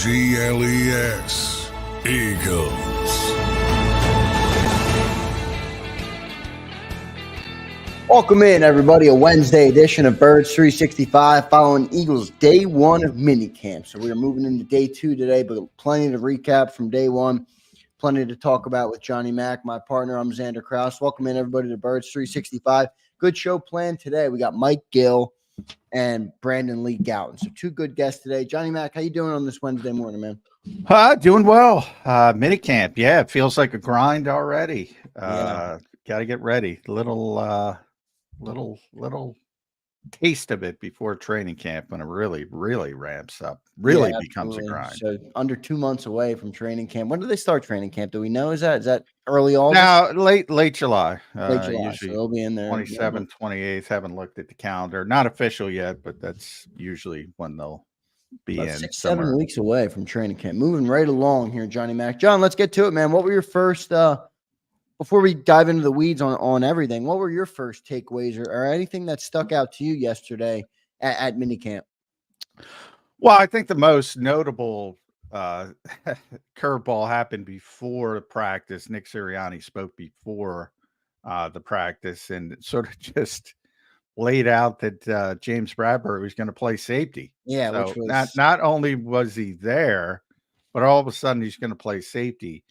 EAGLES, Eagles. Welcome in, everybody. A Wednesday edition of Birds 365 following Eagles day one of minicamp. So we are moving into day two today, but plenty to recap from day one. Plenty to talk about with Johnny Mack, my partner. I'm Zander Krause. Welcome in, everybody, to Birds 365. Good show planned today. We got Mike Gill and Brandon Lee Gouton. So two good guests today. Johnny Mack, how you doing on this Wednesday morning, man? Doing well. Minicamp. Yeah, it feels like a grind already. Got to get ready. Little taste of it before training camp when it really ramps up. Really becomes a grind. So under 2 months away from training camp. When do they start training camp? Do we know? Is that early August? Now, late July. Late July. Usually So they'll be in there. 27th, 28th. Haven't looked at the calendar. Not official yet, but that's usually when they'll be about in. 6-7 weeks away from training camp. Moving right along here, Johnny Mack. John, let's get to it, man. What were your first before we dive into the weeds on everything, what were your first takeaways or anything that stuck out to you yesterday at minicamp? Well, I think the most notable curveball happened before the practice. Nick Sirianni spoke before the practice and sort of just laid out that James Bradberry was going to play safety. Yeah, so which was not only was he there, but all of a sudden he's going to play safety.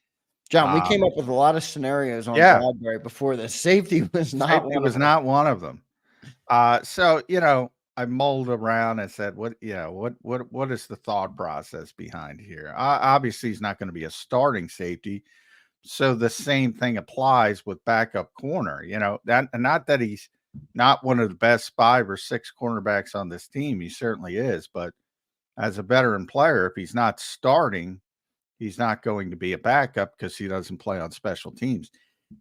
John, we came up with a lot of scenarios on Bradberry before this. Safety was not one of them. So, I mulled around and said, what is the thought process behind here? Obviously, he's not going to be a starting safety. So the same thing applies with backup corner. Not that he's not one of the best 5 or 6 cornerbacks on this team. He certainly is. But as a veteran player, if he's not starting, he's not going to be a backup because he doesn't play on special teams.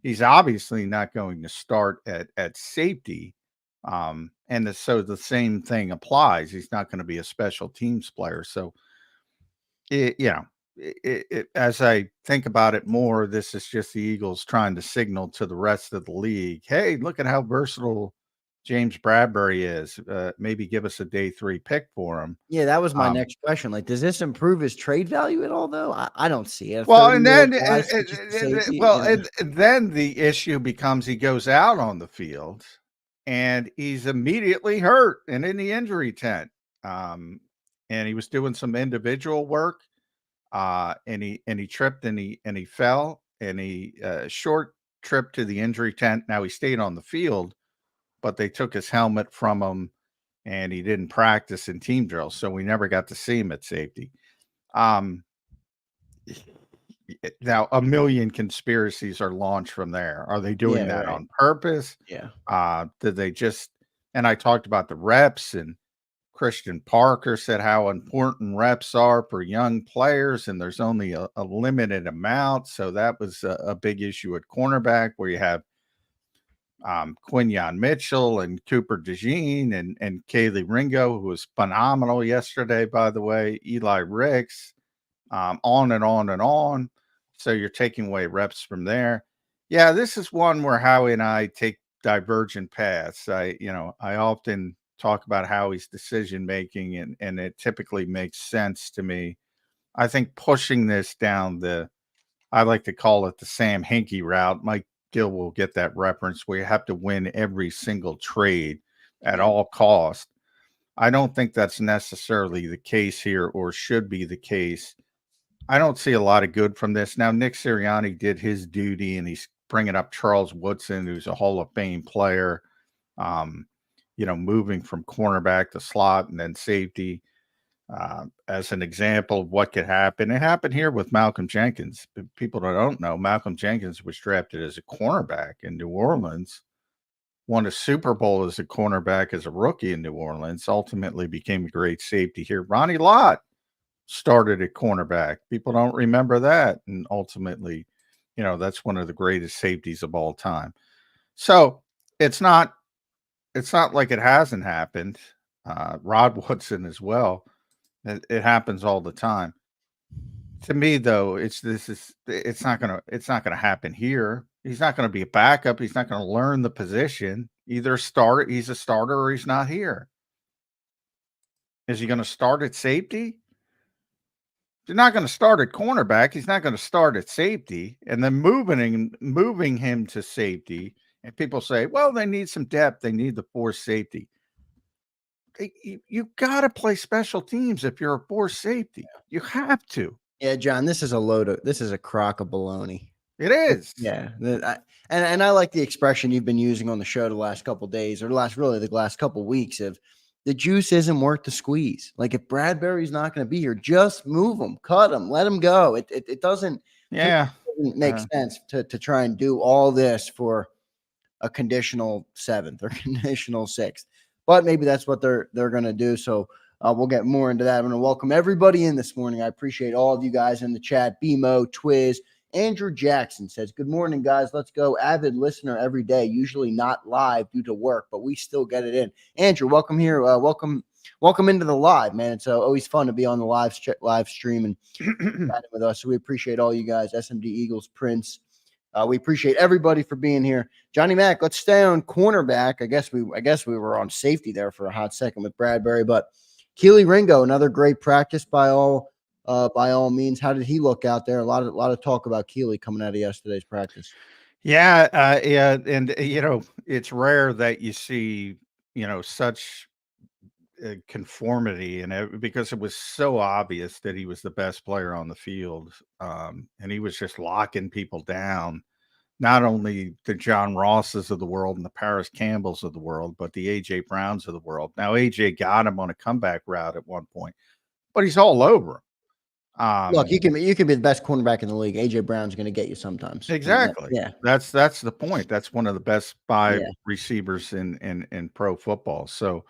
He's obviously not going to start at safety. So the same thing applies. He's not going to be a special teams player. So, as I think about it more, this is just the Eagles trying to signal to the rest of the league, hey, look at how versatile James Bradberry is. Maybe give us a day 3 pick for him. Yeah, that was my next question. Like, does this improve his trade value at all, though? I don't see it. Well, and then then the issue becomes he goes out on the field and he's immediately hurt and in the injury tent. And he was doing some individual work. And he tripped and he fell and he short trip to the injury tent. Now he stayed on the field, but they took his helmet from him and he didn't practice in team drills. So we never got to see him at safety. Now a million conspiracies are launched from there. Are they doing that on purpose? Yeah. Did they just, and I talked about the reps, and Christian Parker said how important reps are for young players, and there's only a limited amount. So that was a big issue at cornerback, where you have Quinyon Mitchell and Cooper DeJean and Kaylee Ringo, who was phenomenal yesterday, by the way, Eli Ricks, on and on and on. So you're taking away reps from there. Yeah, this is one where Howie and I take divergent paths. I often talk about Howie's decision making, and it typically makes sense to me. I think pushing this down I like to call it the Sam Hinkie route. Mike Gill will get that reference, where you have to win every single trade at all cost. I don't think that's necessarily the case here, or should be the case. I don't see a lot of good from this. Now, Nick Sirianni did his duty, and he's bringing up Charles Woodson, who's a Hall of Fame player, moving from cornerback to slot and then safety, as an example of what could happen. It happened here with Malcolm Jenkins. People that don't know, Malcolm Jenkins was drafted as a cornerback in New Orleans, won a Super Bowl as a cornerback as a rookie in New Orleans, ultimately became a great safety here. Ronnie Lott started at cornerback. People don't remember that. And ultimately, that's one of the greatest safeties of all time. So it's not like it hasn't happened. Rod Woodson as well. It happens all the time. To me, though, it's not gonna happen here. He's not gonna be a backup. He's not gonna learn the position. He's a starter or he's not here. Is he gonna start at safety? You're not gonna start at cornerback. He's not gonna start at safety, and then moving him to safety. And people say, well, they need some depth. They need the force safety. You got to play special teams if you're a force safety. You have to. Yeah, John, this is a crock of baloney. It is. Yeah. And I like the expression you've been using on the show the last couple of days, or the last couple of weeks, of the juice isn't worth the squeeze. Like, if Bradberry's not going to be here, just move him, cut him, let him go. It doesn't make sense to try and do all this for a conditional 7th or conditional 6th. But maybe that's what they're going to do. So we'll get more into that. I'm going to welcome everybody in this morning. I appreciate all of you guys in the chat. BMO, Twiz, Andrew Jackson says, good morning, guys. Let's go. Avid listener every day, usually not live due to work, but we still get it in. Andrew, welcome here. Welcome into the live, man. It's always fun to be on the live stream and chatting with us. So we appreciate all you guys. SMD Eagles, Prince. We appreciate everybody for being here. Johnny Mac, let's stay on cornerback. I guess we were on safety there for a hot second with Bradberry, but Keely Ringo, another great practice by all means. How did he look out there? A lot of talk about Keely coming out of yesterday's practice. Yeah, and it's rare that you see such conformity, and because it was so obvious that he was the best player on the field, and he was just locking people down. Not only the John Rosses of the world and the Paris Campbells of the world, but the AJ Browns of the world. Now AJ got him on a comeback route at one point, but he's all over. Look, you can be the best cornerback in the league. AJ Brown's going to get you sometimes. Exactly. Yeah, that's the point. That's one of the best 5 receivers in pro football. So,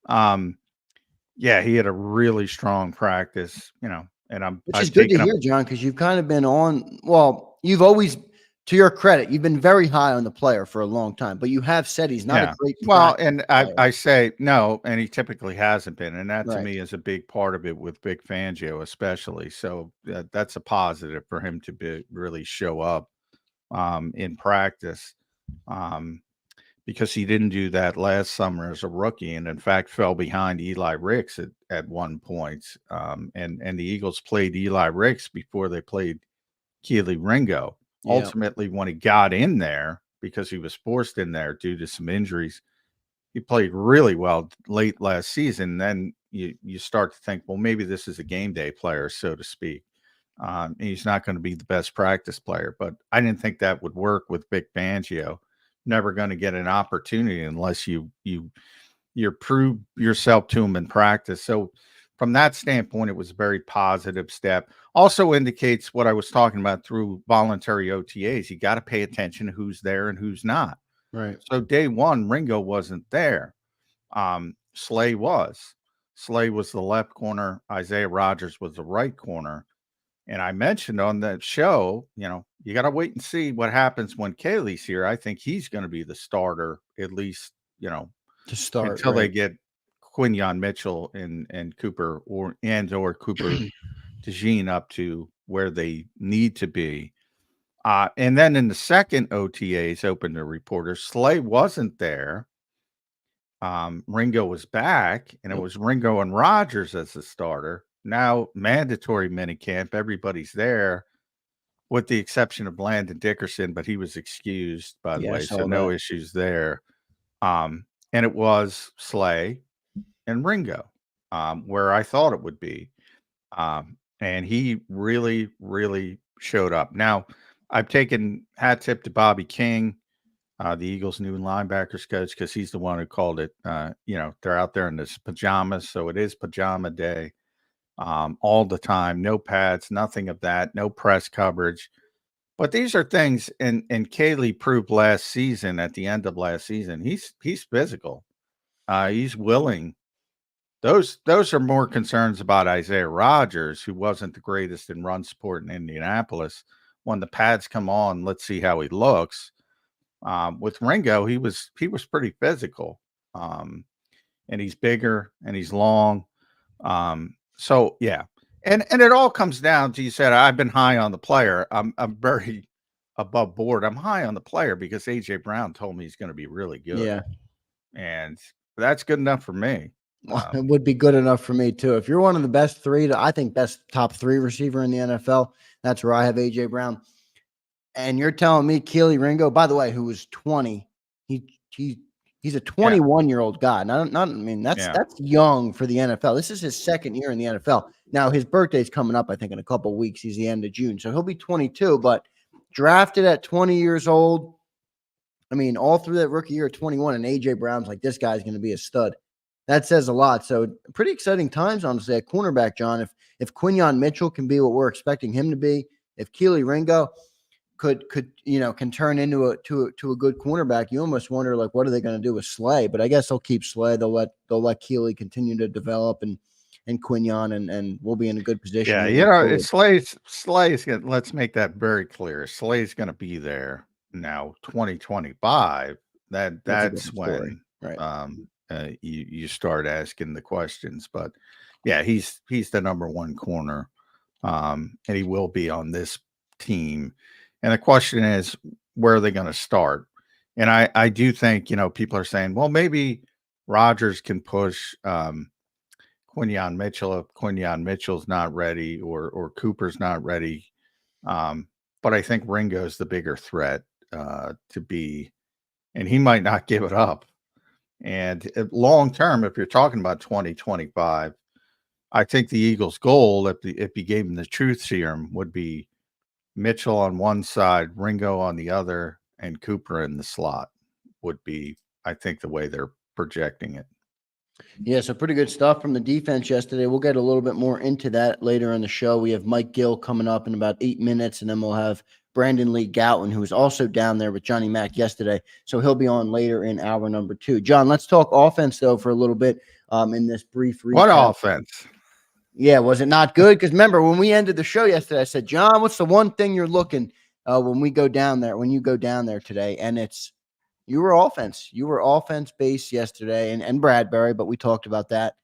he had a really strong practice. And which is good to hear, John, because you've kind of been on. Well, you've always, to your credit, you've been very high on the player for a long time, but you have said he's not a great player. Well, and I say no, and he typically hasn't been, and that to me is a big part of it with Vic Fangio, especially. So that's a positive for him to really show up in practice, because he didn't do that last summer as a rookie, and in fact fell behind Eli Ricks at one point. And the Eagles played Eli Ricks before they played Keely Ringo. Yeah. Ultimately, when he got in there, because he was forced in there due to some injuries, he played really well late last season. Then you start to think, well, maybe this is a game day player, so to speak. He's not going to be the best practice player, but I didn't think that would work with Vic Fangio. Never going to get an opportunity unless you prove yourself to him in practice. So from that standpoint, it was a very positive step. Also indicates what I was talking about through voluntary OTAs. You got to pay attention to who's there and who's not. Right. So day one, Ringo wasn't there. Slay was. Slay was the left corner. Isaiah Rodgers was the right corner. And I mentioned on that show, you got to wait and see what happens when Kaylee's here. I think he's going to be the starter, at least, to start until they get Quinyon Mitchell and Cooper or Cooper DeJean up to where they need to be. And then in the second OTAs open to reporters, Slay wasn't there. Ringo was back, and it was Ringo and Rodgers as the starter. Now, mandatory minicamp, everybody's there, with the exception of Landon Dickerson, but he was excused, by the way, so no issues there. And it was Slay and Ringo, where I thought it would be. And he really, really showed up. Now, I've taken hat tip to Bobby King, the Eagles' new linebackers coach, because he's the one who called it. They're out there in his pajamas, so it is pajama day all the time. No pads, nothing of that, no press coverage. But these are things, and Kaylee proved last season, at the end of last season, he's physical. He's willing. Those are more concerns about Isaiah Rodgers, who wasn't the greatest in run support in Indianapolis. When the pads come on, let's see how he looks. With Ringo, he was pretty physical, and he's bigger and he's long. So yeah, and it all comes down to, you said I've been high on the player. I'm very above board. I'm high on the player because AJ Brown told me he's going to be really good. Yeah, and that's good enough for me. It would be good enough for me too. If you're one of the best three, I think best top 3 receiver in the NFL, that's where I have AJ Brown. And you're telling me Keely Ringo, by the way, who was 20, he's a 21-year-old guy. That's young for the NFL. This is his second year in the NFL. Now his birthday's coming up, I think, in a couple of weeks. He's the end of June, so he'll be 22. But drafted at 20 years old. I mean, all through that rookie year at 21, and AJ Brown's like, this guy's going to be a stud. That says a lot. So pretty exciting times, honestly, at cornerback, John. If Quinyon Mitchell can be what we're expecting him to be, if Keely Ringo can turn into a good cornerback, you almost wonder, like, what are they going to do with Slay? But I guess they'll keep Slay. They'll let Keely continue to develop, and Quinyon, and we'll be in a good position. Yeah, Slay's gonna, let's make that very clear. Slay's going to be there now. 2025. That's when, right? You start asking the questions. But yeah, he's the number 1 corner, and he will be on this team. And the question is, where are they going to start? And I do think, people are saying, well, maybe Rodgers can push Quinyon Mitchell if Quinyon Mitchell's not ready, or Cooper's not ready. But I think Ringo's the bigger threat to be, and he might not give it up. And long term, if you're talking about 2025, I think the Eagles' goal, if you gave them the truth serum, would be Mitchell on one side, Ringo on the other, and Cooper in the slot would be, I think, the way they're projecting it. Yeah, so pretty good stuff from the defense yesterday. We'll get a little bit more into that later in the show. We have Mike Gill coming up in about 8 minutes, and then we'll have Brandon Lee Gowan, who was also down there with Johnny Mack yesterday. So he'll be on later in hour number 2. John, let's talk offense, though, for a little bit in this brief recap. What offense? Yeah, was it not good? Because remember, when we ended the show yesterday, I said, John, what's the one thing you're looking when you go down there today? And it's you were offense. You were offense-based yesterday, and Bradberry, but we talked about that.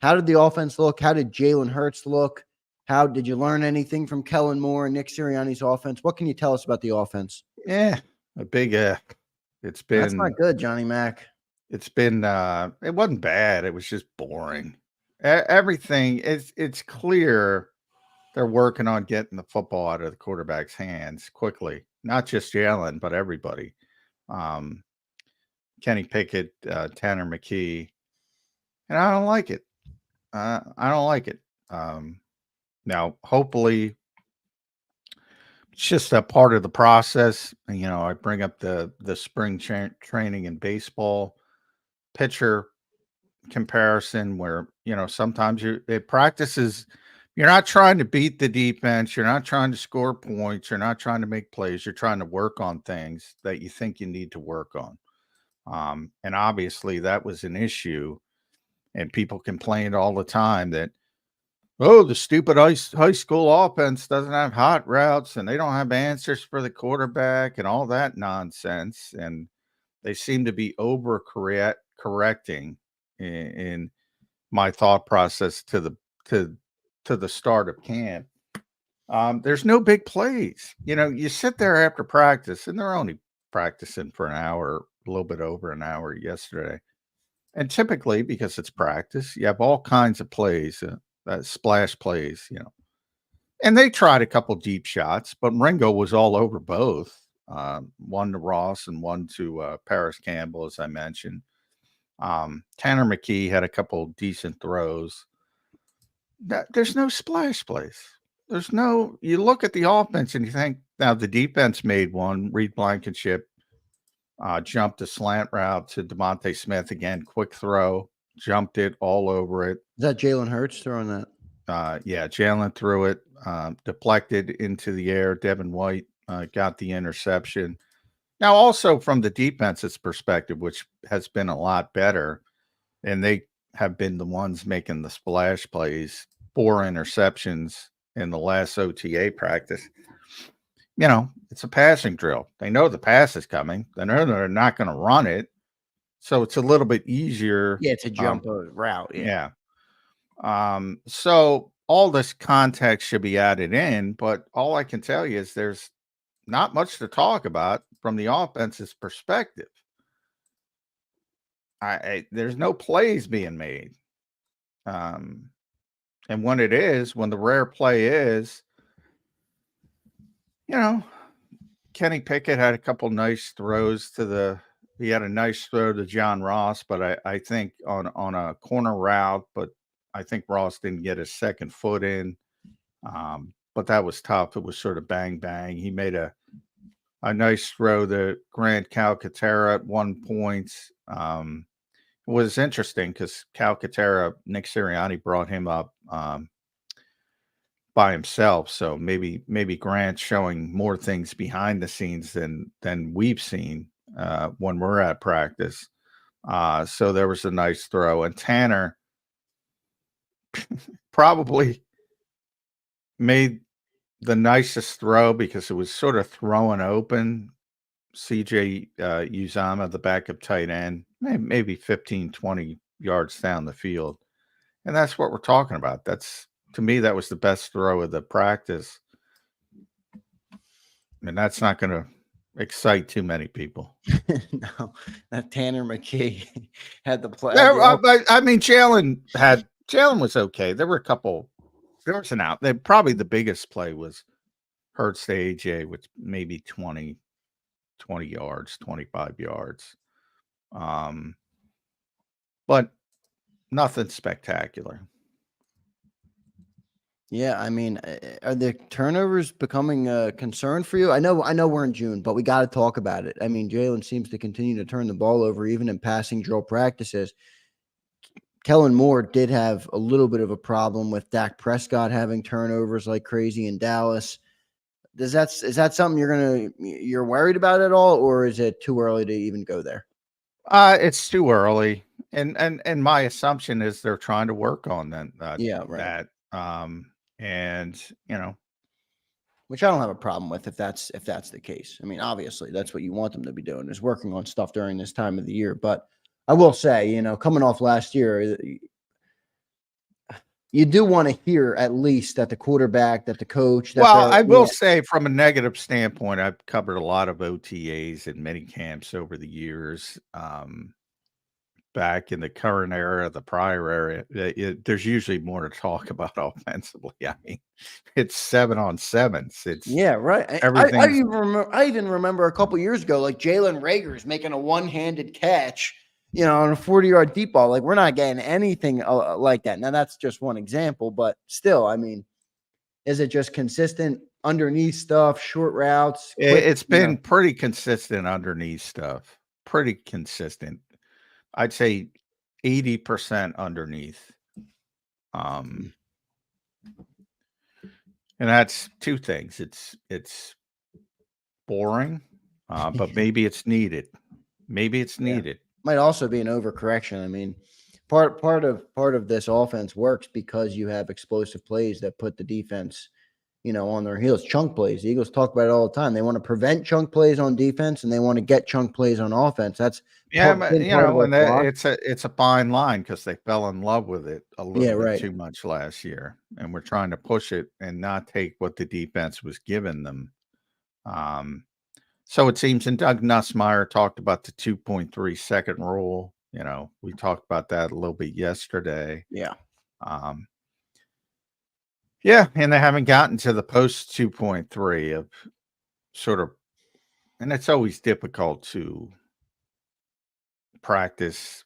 How did the offense look? How did Jalen Hurts look? How did you learn anything from Kellen Moore and Nick Sirianni's offense? What can you tell us about the offense? Yeah, a big it's been. That's not good, Johnny Mack. It's been it wasn't bad. It was just boring. Everything it's clear they're working on getting the football out of the quarterback's hands quickly. Not just Jalen, but everybody. Kenny Pickett, Tanner McKee, and I don't like it. I don't like it. Now, hopefully, it's just a part of the process. I bring up the spring training in baseball, pitcher comparison, where sometimes it practices. You're not trying to beat the defense. You're not trying to score points. You're not trying to make plays. You're trying to work on things that you think you need to work on. And obviously that was an issue, and people complained all the time that, oh, the stupid high school offense doesn't have hot routes and they don't have answers for the quarterback and all that nonsense. And they seem to be correcting in my thought process to the start of camp. There's no big plays. You sit there after practice, and they're only practicing for an hour, a little bit over an hour yesterday. And typically, because it's practice, you have all kinds of plays, splash plays, And they tried a couple deep shots, but Ringo was all over both. One to Ross and one to Paris Campbell, as I mentioned. Tanner McKee had a couple decent throws. There's no splash plays. You look at the offense and you think, now the defense made one. Reed Blankenship jumped a slant route to DeVonta Smith again, quick throw, jumped it all over it. Is that Jalen Hurts throwing that? Yeah, Jalen threw it, deflected into the air. Devin White got the interception. Now, also from the defense's perspective, which has been a lot better, and they have been the ones making the splash plays, 4 interceptions in the last OTA practice. It's a passing drill. They know the pass is coming. They know they're not going to run it. So it's a little bit easier. Yeah, to jump a route. Yeah. So all this context should be added in, but all I can tell you is there's not much to talk about from the offense's perspective. There's no plays being made. And when the rare play is, Kenny Pickett had a couple nice throws he had a nice throw to John Ross, but I think on a corner route, but I think Ross didn't get his second foot in. But that was tough. It was sort of bang, bang. He made a nice throw to Grant Calcaterra at 1 point. It was interesting because Calcaterra, Nick Sirianni brought him up by himself. So maybe Grant's showing more things behind the scenes than we've seen when we're at practice. So there was a nice throw. And Tanner probably made the nicest throw because it was sort of throwing open CJ Uzama, the backup tight end, maybe 15, 20 yards down the field. And that's what we're talking about. To me, that was the best throw of the practice. And that's not going to excite too many people. No, that Tanner McKee had the play. I mean, Jalen was okay. There was an out. Probably the biggest play was Hurts to AJ with maybe 20 yards, 25 yards. But nothing spectacular. Yeah, I mean, are the turnovers becoming a concern for you? I know we're in June, but we got to talk about it. I mean, Jalen seems to continue to turn the ball over, even in passing drill practices. Kellen Moore did have a little bit of a problem with Dak Prescott having turnovers like crazy in Dallas. Is that something you're worried about at all, or is it too early to even go there? It's too early, and my assumption is they're trying to work on that. Yeah, right. And which I don't have a problem with if that's the case. I mean, obviously that's what you want them to be doing, is working on stuff during this time of the year. But I will say, coming off last year, you do want to hear at least that the quarterback, that the coach. I will say from a negative standpoint, I've covered a lot of OTAs and mini camps over the years. Back in the current era, the prior era, there's usually more to talk about offensively. I mean, it's 7-on-7s. It's right. Everything. I even remember a couple years ago, like Jalen Reagor's making a one-handed catch, on a 40-yard deep ball. Like, we're not getting anything like that. Now, that's just one example, but still, I mean, is it just consistent underneath stuff, short routes? It's been pretty consistent underneath stuff. Pretty consistent. I'd say 80% underneath. And that's two things. It's boring, but maybe it's needed. Might also be an overcorrection. I mean, part of this offense works because you have explosive plays that put the defense, on their heels. Chunk plays. The Eagles talk about it all the time. They want to prevent chunk plays on defense, and they want to get chunk plays on offense. That's it's a fine line because they fell in love with it a little bit too much last year, and we're trying to push it and not take what the defense was giving them. So it seems, and Doug Nussmeier talked about the 2.3 second rule. We talked about that a little bit yesterday. Yeah. Yeah, and they haven't gotten to the post 2.3 of sort of, and it's always difficult to practice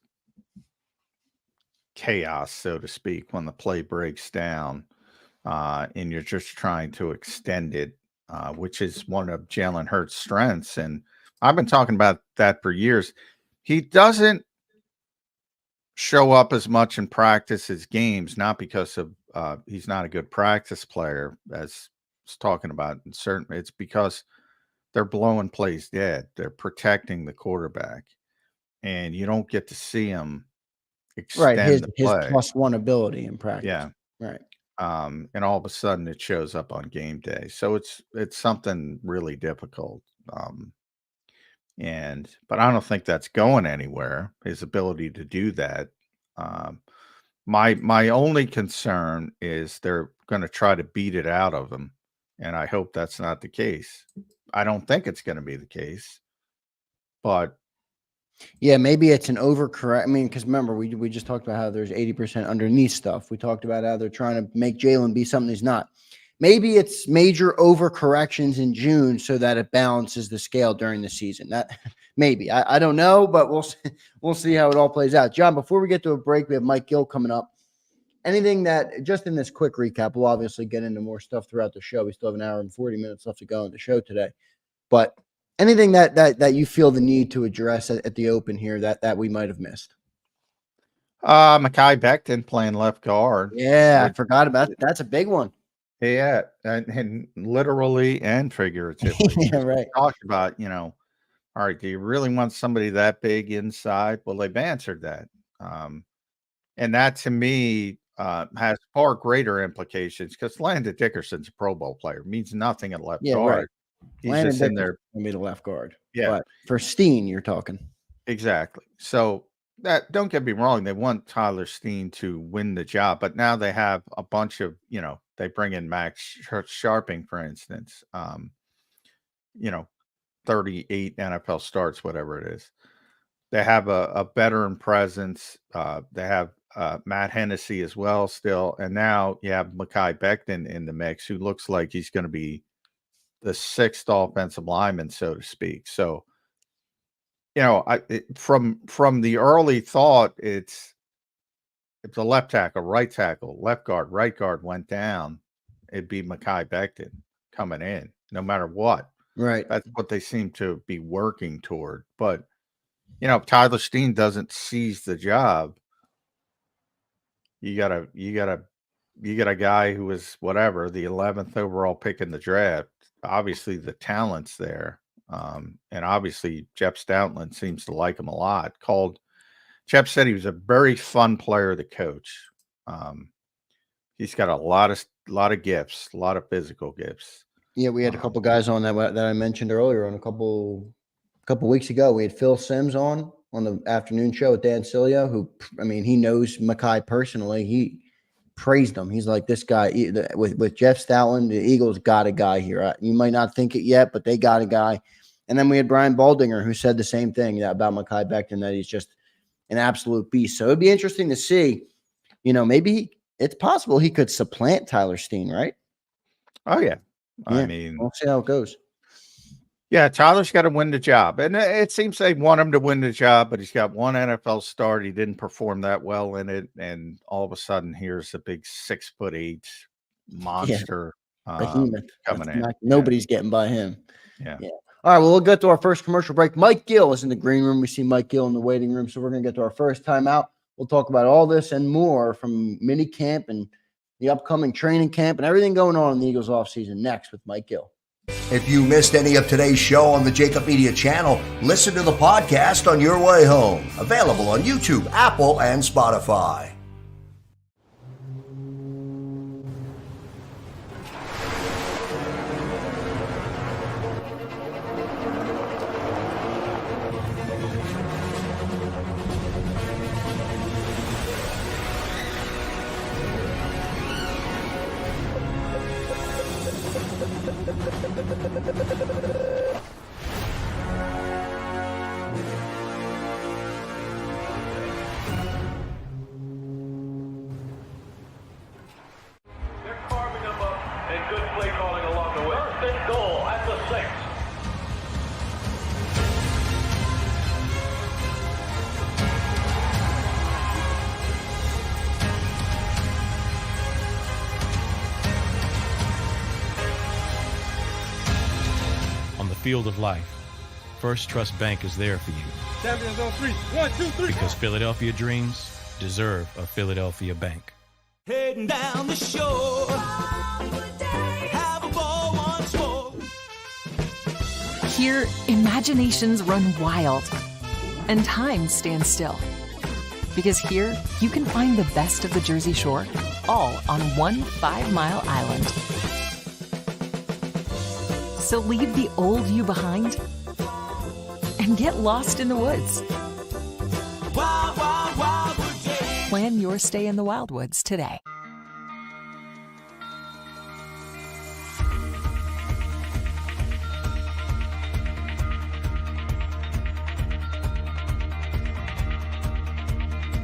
chaos, so to speak, when the play breaks down and you're just trying to extend it, which is one of Jalen Hurts' strengths. And I've been talking about that for years. He doesn't show up as much in practice as games, not because of he's not a good practice player, as I was talking about. It's because they're blowing plays dead. They're protecting the quarterback, and you don't get to see them Right. extend the His play. +1 ability in practice. Yeah. Right. And all of a sudden it shows up on game day. So it's something really difficult. But I don't think that's going anywhere, his ability to do that. My only concern is they're going to try to beat it out of him, and I hope that's not the case. I don't think it's going to be the case, but yeah, maybe it's an overcorrect. I mean, because remember, we just talked about how there's 80% underneath stuff. We talked about how they're trying to make Jalen be something he's not. Maybe it's major overcorrections in June so that it balances the scale during the season. That maybe I don't know, but we'll see how it all plays out. John, before we get to a break, we have Mike Gill coming up. Anything that just in this quick recap, we'll obviously get into more stuff throughout the show. We still have an hour and 40 minutes left to go in the show today, but anything that you feel the need to address at the open here that we might have missed? Mekhi Becton playing left guard. Yeah, I forgot about that. That's a big one. Yeah, and literally and figuratively. Yeah, right. We talked about, all right, do you really want somebody that big inside? Well, they've answered that. And that to me has far greater implications because Landon Dickerson's a Pro Bowl player. Means nothing at left guard. Right. He's Landon just in there. Going to be the left guard. Yeah. But for Steen, you're talking. Exactly. So that, don't get me wrong, they want Tyler Steen to win the job, but now they have a bunch of, they bring in Max Sharping, for instance, 38 NFL starts, whatever it is. They have a veteran presence. They have Matt Hennessy as well still. And now you have Mekhi Becton in the mix, who looks like he's going to be the 6th offensive lineman, so to speak. So, from the early thought, it's if the left tackle, right tackle, left guard, right guard went down, it'd be Mekhi Becton coming in, no matter what. Right. That's what they seem to be working toward. But if Tyler Steen doesn't seize the job, you got a guy who was whatever, the 11th overall pick in the draft. Obviously the talent's there. And obviously Jeff Stoutland seems to like him a lot. Jeff said he was a very fun player to coach. He's got a lot of gifts, a lot of physical gifts. Yeah, we had a couple guys on that I mentioned earlier on a couple weeks ago. We had Phil Sims on the afternoon show with Dan Cilio, who, I mean, he knows Mekhi personally. He praised him. He's like, this guy with Jeff Stoutland, the Eagles got a guy here. You might not think it yet, but they got a guy. And then we had Brian Baldinger, who said the same thing about Mekhi Becton, that he's just an absolute beast. So it'd be interesting to see, maybe it's possible he could supplant Tyler Steen, right? Oh, yeah. Yeah, I mean, we'll see how it goes. Yeah, Tyler's got to win the job. And it seems they want him to win the job, but he's got one NFL start. He didn't perform that well in it. And all of a sudden, here's a big 6'8" monster coming in. Nobody's getting by him. Yeah. All right, well, we'll get to our first commercial break. Mike Gill is in the green room. We see Mike Gill in the waiting room. So we're going to get to our first timeout. We'll talk about all this and more from mini camp and the upcoming training camp and everything going on in the Eagles offseason next with Mike Gill. If you missed any of today's show on the JAKIB Media channel, listen to the podcast on your way home. Available on YouTube, Apple, and Spotify. Field of life, First Trust Bank is there for you. Champions on 3. 1, 2, 3. Because Philadelphia dreams deserve a Philadelphia bank. Heading down the shore. Have a ball once more. Here, imaginations run wild and time stands still. Because here, you can find the best of the Jersey Shore, all on one 5-mile island. So leave the old you behind and get lost in the woods. Wild, wild, wildwood day. Plan your stay in the Wildwoods today.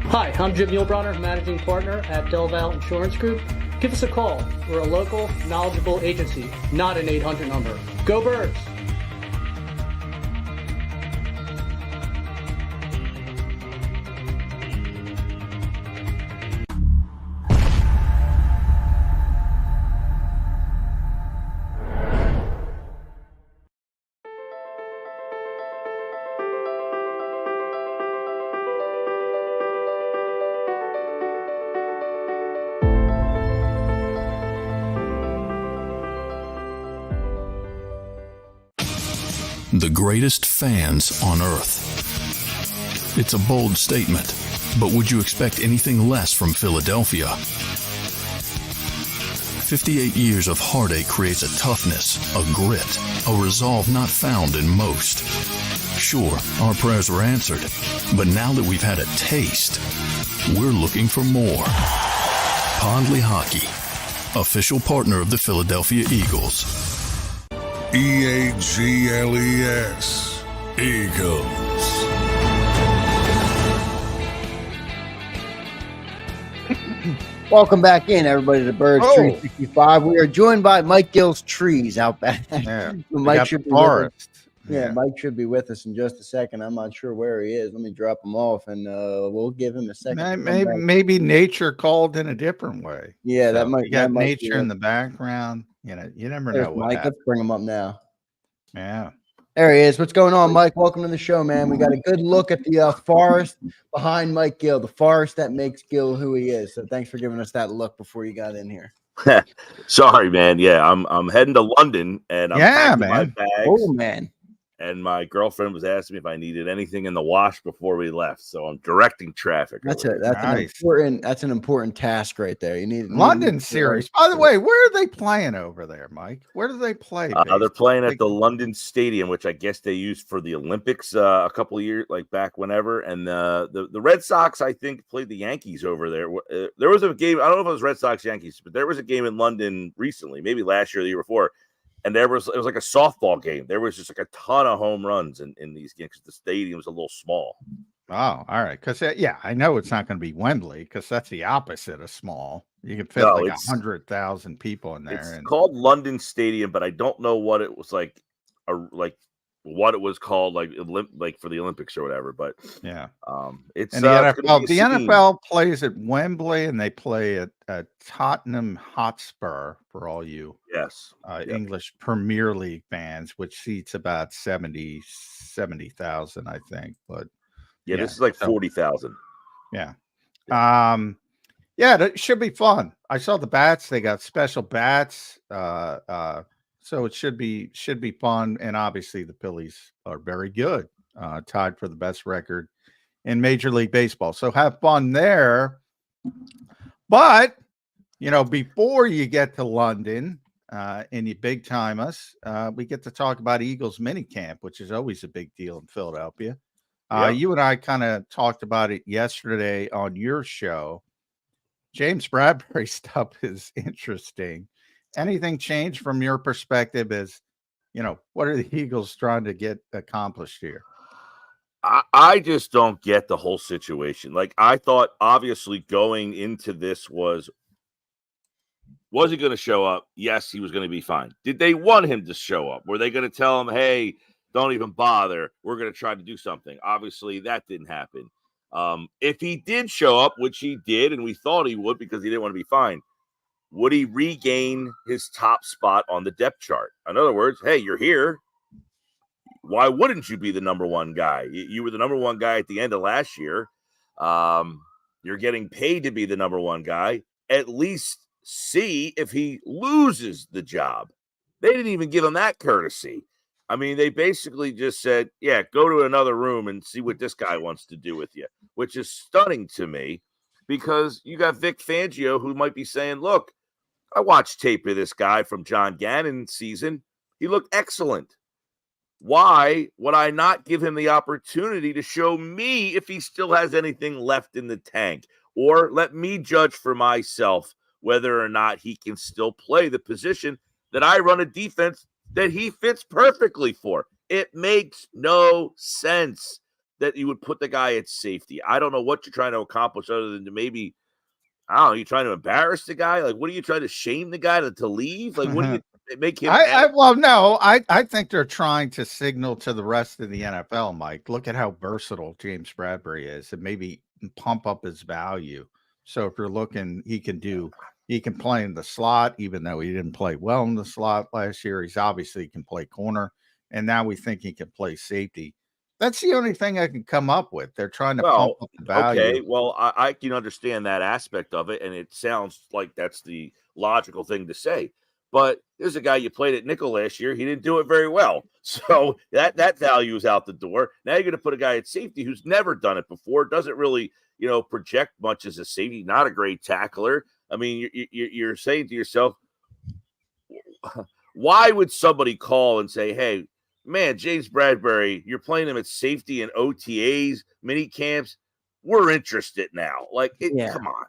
Hi, I'm Jim Muehlbronner, Managing Partner at Del Val Insurance Group. Give us a call. We're a local, knowledgeable agency, not an 800 number. Go Birds! The greatest fans on earth. It's a bold statement, but would you expect anything less from Philadelphia? 58 years of heartache creates a toughness, a grit, a resolve not found in most. Sure, our prayers were answered, but now that we've had a taste, we're looking for more. Pondley Hockey, official partner of the Philadelphia Eagles. EAGLES, Eagles. Welcome back in, everybody, to Birds 365. We are joined by Mike Gill's Trees out back. Yeah, Mike should be forest. Mike should be with us in just a second. I'm not sure where he is. Let me drop him off, and we'll give him a second. Maybe nature called in a different way. Yeah, So that might. you got that might nature be in the background. You know, you never There's know what Mike. happens. Let's bring him up now. Yeah. There he is. What's going on, Mike? Welcome to the show, man. We got a good look at the forest behind Mike Gill, the forest that makes Gill who he is. So thanks for giving us that look before you got in here. Sorry, man. Yeah, I'm heading to London, and I'm packing my bags. Oh, man. And my girlfriend was asking me if I needed anything in the wash before we left. So I'm directing traffic. That's Nice. an important task right there. You need London series. By the way, where are they playing over there, Mike? Where do they play? They're playing at the London Stadium, which I guess they used for the Olympics a couple of years, like back whenever. And the Red Sox, I think, played the Yankees over there. There was a game. I don't know if it was Red Sox Yankees, but there was a game in London recently, maybe last year or the year before. And it was like a softball game. There was just like a ton of home runs in these games because the stadium was a little small. Oh, all right. Because, I know it's not going to be Wembley because that's the opposite of small. You can fit 100,000 people in there. It's called London Stadium, but I don't know what it was like what it was called, like for the Olympics or whatever. But yeah, it's and the NFL. The NFL plays at Wembley, and they play at Tottenham Hotspur for all you English Premier League fans, which seats about 70,000, I think. But this is like 40,000. Yeah. That should be fun. I saw the bats; they got special bats. So it should be fun, and obviously the Phillies are very good, tied for the best record in Major League Baseball. So have fun there. But before you get to London and you big time us, we get to talk about Eagles minicamp, which is always a big deal in Philadelphia. You and I kind of talked about it yesterday on your show. James Bradberry stuff is interesting. Anything change from your perspective as, what are the Eagles trying to get accomplished here? I just don't get the whole situation. Like, I thought, obviously, going into this was he going to show up? Yes, he was going to be fine. Did they want him to show up? Were they going to tell him, hey, don't even bother, we're going to try to do something? Obviously, that didn't happen. If he did show up, which he did, and we thought he would because he didn't want to be fined, would he regain his top spot on the depth chart? In other words, hey, you're here. Why wouldn't you be the number one guy? You were the number one guy at the end of last year. You're getting paid to be the number one guy. At least see if he loses the job. They didn't even give him that courtesy. I mean, they basically just said, yeah, go to another room and see what this guy wants to do with you, which is stunning to me because you got Vic Fangio who might be saying, look, I watched tape of this guy from John Gannon's season. He looked excellent. Why would I not give him the opportunity to show me if he still has anything left in the tank, or let me judge for myself whether or not he can still play the position that I run a defense that he fits perfectly for? It makes no sense that you would put the guy at safety. I don't know what you're trying to accomplish other than to maybe, I don't know, you trying to embarrass the guy? Like, what are you trying to shame the guy to leave? Like, what do you make him? I think they're trying to signal to the rest of the NFL, Mike. Look at how versatile James Bradberry is, and maybe pump up his value. So if you're looking, he can play in the slot, even though he didn't play well in the slot last year. He's obviously can play corner, and now we think he can play safety. That's the only thing I can come up with. They're trying to pump up the value. Okay, well, I can understand that aspect of it, and it sounds like that's the logical thing to say. But there's a guy you played at nickel last year. He didn't do it very well. So that value is out the door. Now you're going to put a guy at safety who's never done it before, doesn't really, project much as a safety, not a great tackler. I mean, you're saying to yourself, why would somebody call and say, hey, man, James Bradberry, you're playing him at safety in OTAs, mini camps. We're interested now. Come on.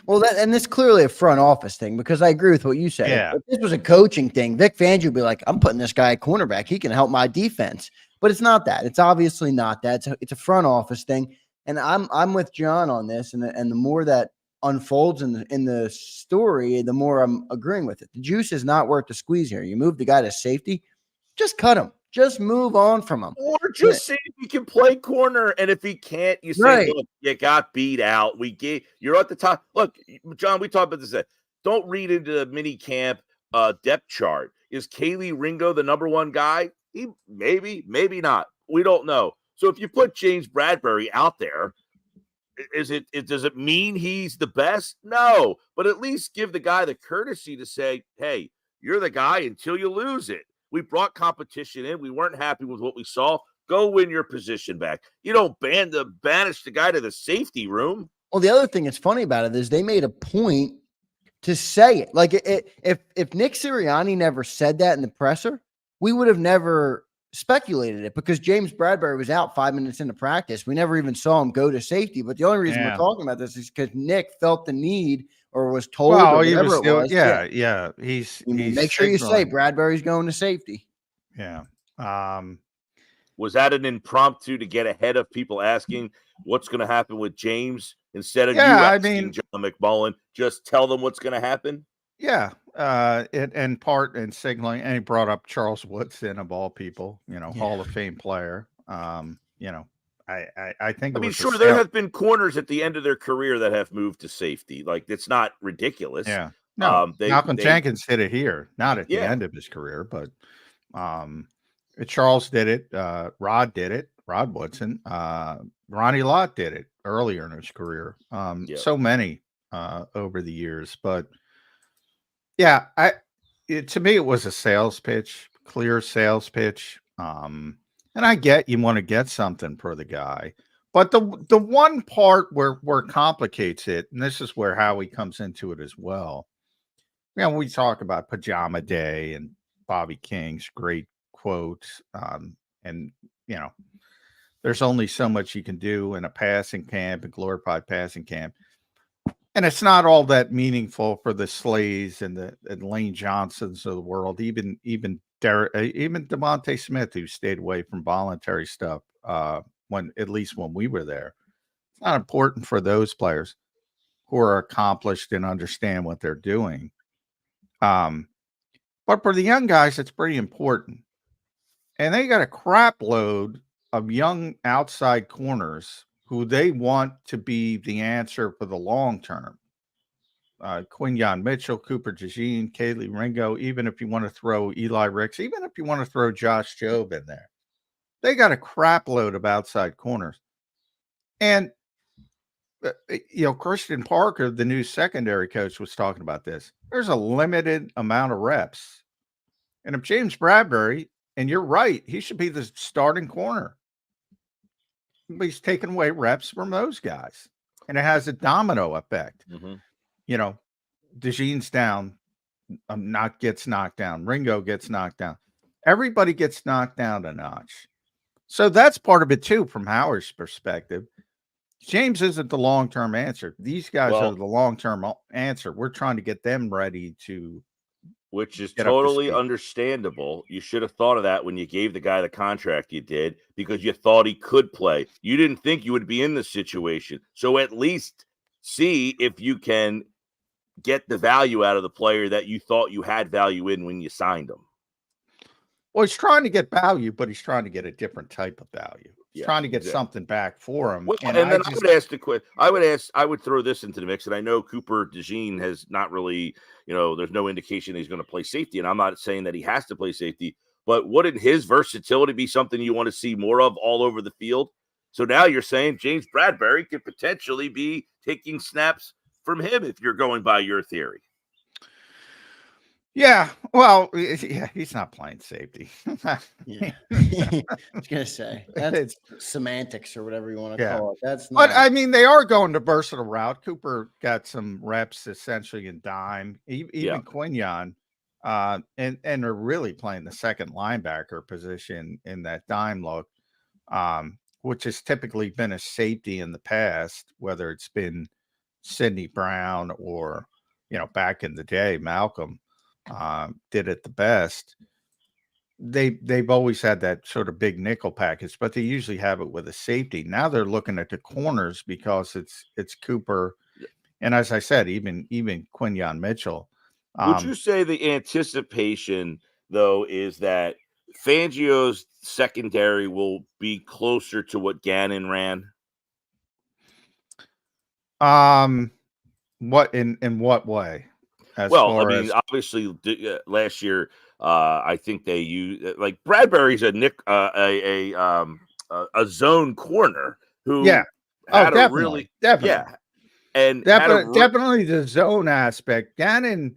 Well, and this is clearly a front office thing because I agree with what you said. Yeah. If this was a coaching thing, Vic Fangio would be like, I'm putting this guy at cornerback. He can help my defense. But it's not that. It's obviously not that. It's a front office thing. And I'm with John on this. And the more that unfolds in the story, the more I'm agreeing with it. The juice is not worth the squeeze here. You move the guy to safety, just cut him. Just move on from him. Or just say he can play corner. And if he can't, you say, look, you got beat out. You're at the top. Look, John, we talked about this. Don't read into the mini camp depth chart. Is Kaylee Ringo the number one guy? He maybe not. We don't know. So if you put James Bradberry out there, does it mean he's the best? No. But at least give the guy the courtesy to say, hey, you're the guy until you lose it. We brought competition in. We weren't happy with what we saw. Go win your position back. You don't banish the guy to the safety room. Well, the other thing that's funny about it is they made a point to say it. Like if Nick Sirianni never said that in the presser, we would have never speculated it because James Bradberry was out 5 minutes into practice. We never even saw him go to safety. But the only reason we're talking about this is because Nick felt the need or was told or whatever it was. Yeah. He's make sure you say Bradberry's going to safety. Yeah. Was that an impromptu to get ahead of people asking what's going to happen with James instead of you asking John McMullen? Just tell them what's going to happen. Yeah. And part in signaling, and he brought up Charles Woodson of all people, Hall of Fame player. I think. Sure, there have been corners at the end of their career that have moved to safety. Like, it's not ridiculous. Yeah. No, Malcolm Jenkins did it here, not at the end of his career, but Charles did it. Rod did it. Rod Woodson. Ronnie Lott did it earlier in his career. So many over the years, but yeah, to me it was a sales pitch, clear sales pitch. And I get you want to get something for the guy, but the one part where complicates it, and this is where Howie comes into it as well. We talk about Pajama Day and Bobby King's great quotes, and there's only so much you can do in a passing camp, a glorified passing camp, and it's not all that meaningful for the Slays and Lane Johnsons of the world, even Devontae Smith, who stayed away from voluntary stuff when we were there. It's not important for those players who are accomplished and understand what they're doing. But for the young guys, it's pretty important. And they got a crap load of young outside corners who they want to be the answer for the long term. Quinyon Mitchell, Cooper DeJean, Kaylee Ringo, even if you want to throw Eli Ricks, even if you want to throw Josh Jobe in there, they got a crap load of outside corners. And, Christian Parker, the new secondary coach, was talking about this. There's a limited amount of reps. And if James Bradberry And you're right. He should be the starting corner. But he's taking away reps from those guys. And it has a domino effect. You know, DeJean's down, gets knocked down. Ringo gets knocked down. Everybody gets knocked down a notch. So that's part of it too, from Howard's perspective. James isn't the long-term answer. These guys are the long-term answer. We're trying to get them ready to, which is get up to totally speed. understandable. You should have thought of that when you gave the guy the contract you did, because you thought he could play. You didn't think you would be in this situation. So at least see if you can get the value out of the player that you thought you had value in when you signed him. Well, he's trying to get value, but he's trying to get a different type of value. He's trying to get something back for him. Well, and then I would ask the question. I would throw this into the mix, and I know Cooper DeJean has not really, there's no indication that he's going to play safety, and I'm not saying that he has to play safety, but wouldn't his versatility be something you want to see more of all over the field? So now you're saying James Bradberry could potentially be taking snaps from him if you're going by your theory. Yeah, well, he's not playing safety. Yeah, I was gonna say that's semantics or whatever you want to call it. That's not. But I mean, they are going to versatile route. Cooper got some reps essentially in dime, even Quinyon, and they're really playing the second linebacker position in that dime look, which has typically been a safety in the past, whether it's been Sidney Brown or back in the day Malcolm. Did it the best. They've always had that sort of big nickel package, but they usually have it with a safety. Now they're looking at the corners because it's Cooper, and as I said, even Quinyon Mitchell. Would you say the anticipation though is that Fangio's secondary will be closer to what Gannon ran? What in what way? Obviously, last year, I think they used Bradberry's a zone corner who definitely. And definitely the zone aspect. Gannon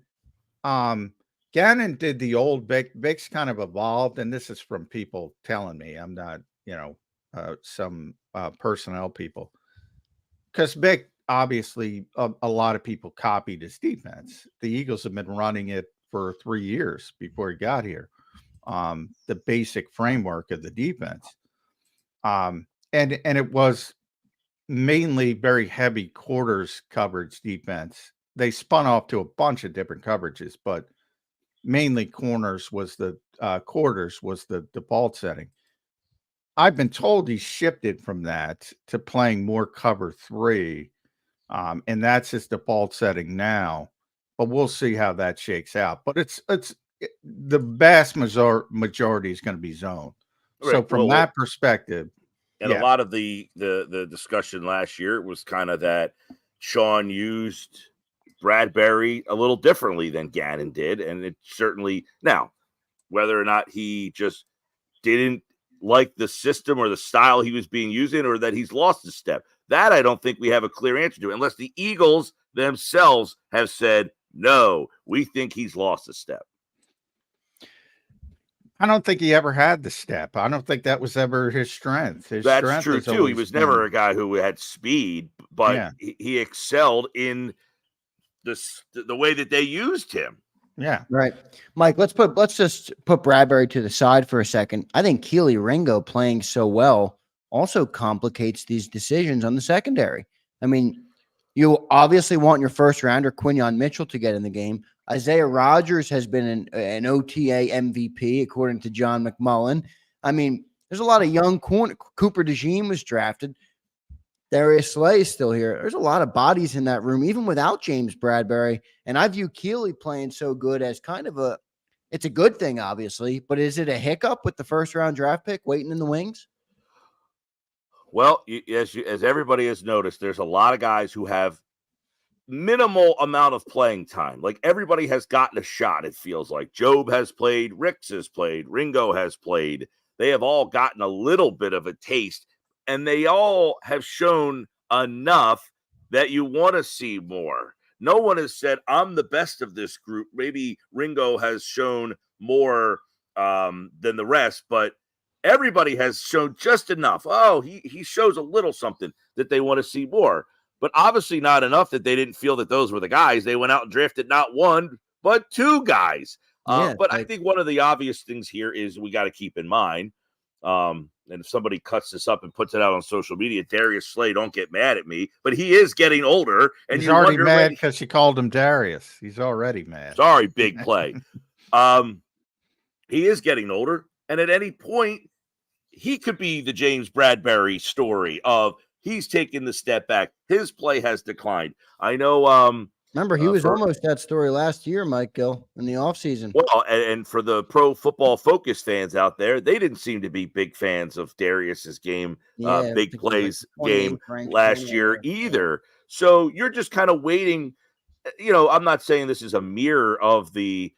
did the old Vic. Vic's kind of evolved, and this is from people telling me. I'm not, some personnel people, because Vic. Obviously, a lot of people copied his defense. The Eagles have been running it for 3 years before he got here. The basic framework of the defense. And it was mainly very heavy quarters coverage defense. They spun off to a bunch of different coverages, but mainly quarters was the default setting. I've been told he shifted from that to playing more cover 3. And that's his default setting now, but we'll see how that shakes out. But it's the vast majority is going to be zone. Right. So from that perspective, and a lot of the discussion last year was kind of that Sean used Bradberry a little differently than Gannon did, and it certainly now whether or not he just didn't like the system or the style he was being used in, or that he's lost a step. That I don't think we have a clear answer to, unless the Eagles themselves have said, no, we think he's lost a step. I don't think he ever had the step. I don't think that was ever his strength. That's true, too. He was never a guy who had speed, but he excelled in the way that they used him. Yeah. Right. Mike, let's just put Bradberry to the side for a second. I think Keely Ringo playing so well also complicates these decisions on the secondary. I mean, you obviously want your first rounder, Quinyon Mitchell, to get in the game. Isaiah Rodgers has been an OTA MVP, according to John McMullen. I mean, there's a lot of young corner. Cooper DeJean was drafted. Darius Slay is still here. There's a lot of bodies in that room, even without James Bradberry. And I view Keely playing so good as kind of it's a good thing, obviously, but is it a hiccup with the first round draft pick waiting in the wings? Well, as everybody has noticed, there's a lot of guys who have minimal amount of playing time. Like everybody has gotten a shot, it feels like. Job has played, Ricks has played, Ringo has played. They have all gotten a little bit of a taste, and they all have shown enough that you want to see more. No one has said, I'm the best of this group. Maybe Ringo has shown more than the rest, but everybody has shown just enough. Oh, he shows a little something that they want to see more, but obviously not enough that they didn't feel that those were the guys. They went out and drafted not one, but two guys. But I think one of the obvious things here is we got to keep in mind, and if somebody cuts this up and puts it out on social media, Darius Slay, don't get mad at me, but he is getting older. And he's already mad because she called him Darius. He's already mad. Sorry, big play. He is getting older, and at any point, he could be the James Bradberry story of he's taken the step back. His play has declined. I know. Remember, he was almost that story last year, Mike Gill, in the offseason. Well, and for the Pro Football Focus fans out there, they didn't seem to be big fans of Darius's game, big plays game last year either. So you're just kind of waiting. I'm not saying this is a mirror of the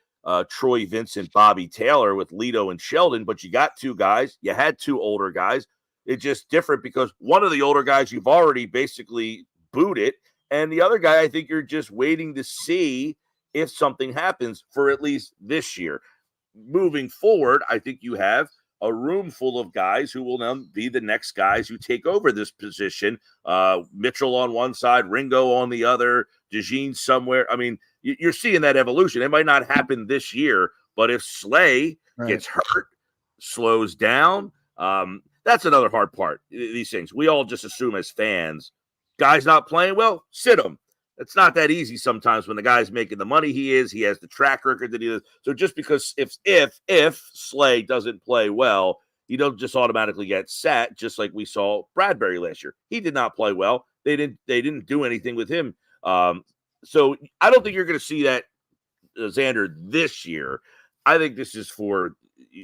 Troy Vincent, Bobby Taylor with Lito and Sheldon, but you got two guys. You had two older guys. It's just different because one of the older guys you've already basically booted. And the other guy, I think you're just waiting to see if something happens for at least this year. Moving forward, I think you have a room full of guys who will now be the next guys who take over this position. Mitchell on one side, Ringo on the other, DeJean somewhere. I mean, you're seeing that evolution. It might not happen this year, but if Slay gets hurt, slows down, that's another hard part. These things we all just assume as fans. Guy's not playing well, sit him. It's not that easy sometimes when the guy's making the money he has the track record that he does. So just because if Slay doesn't play well, you don't just automatically get sat, just like we saw Bradberry last year. He did not play well. They didn't do anything with him. So I don't think you're going to see that Zander this year. I think this is for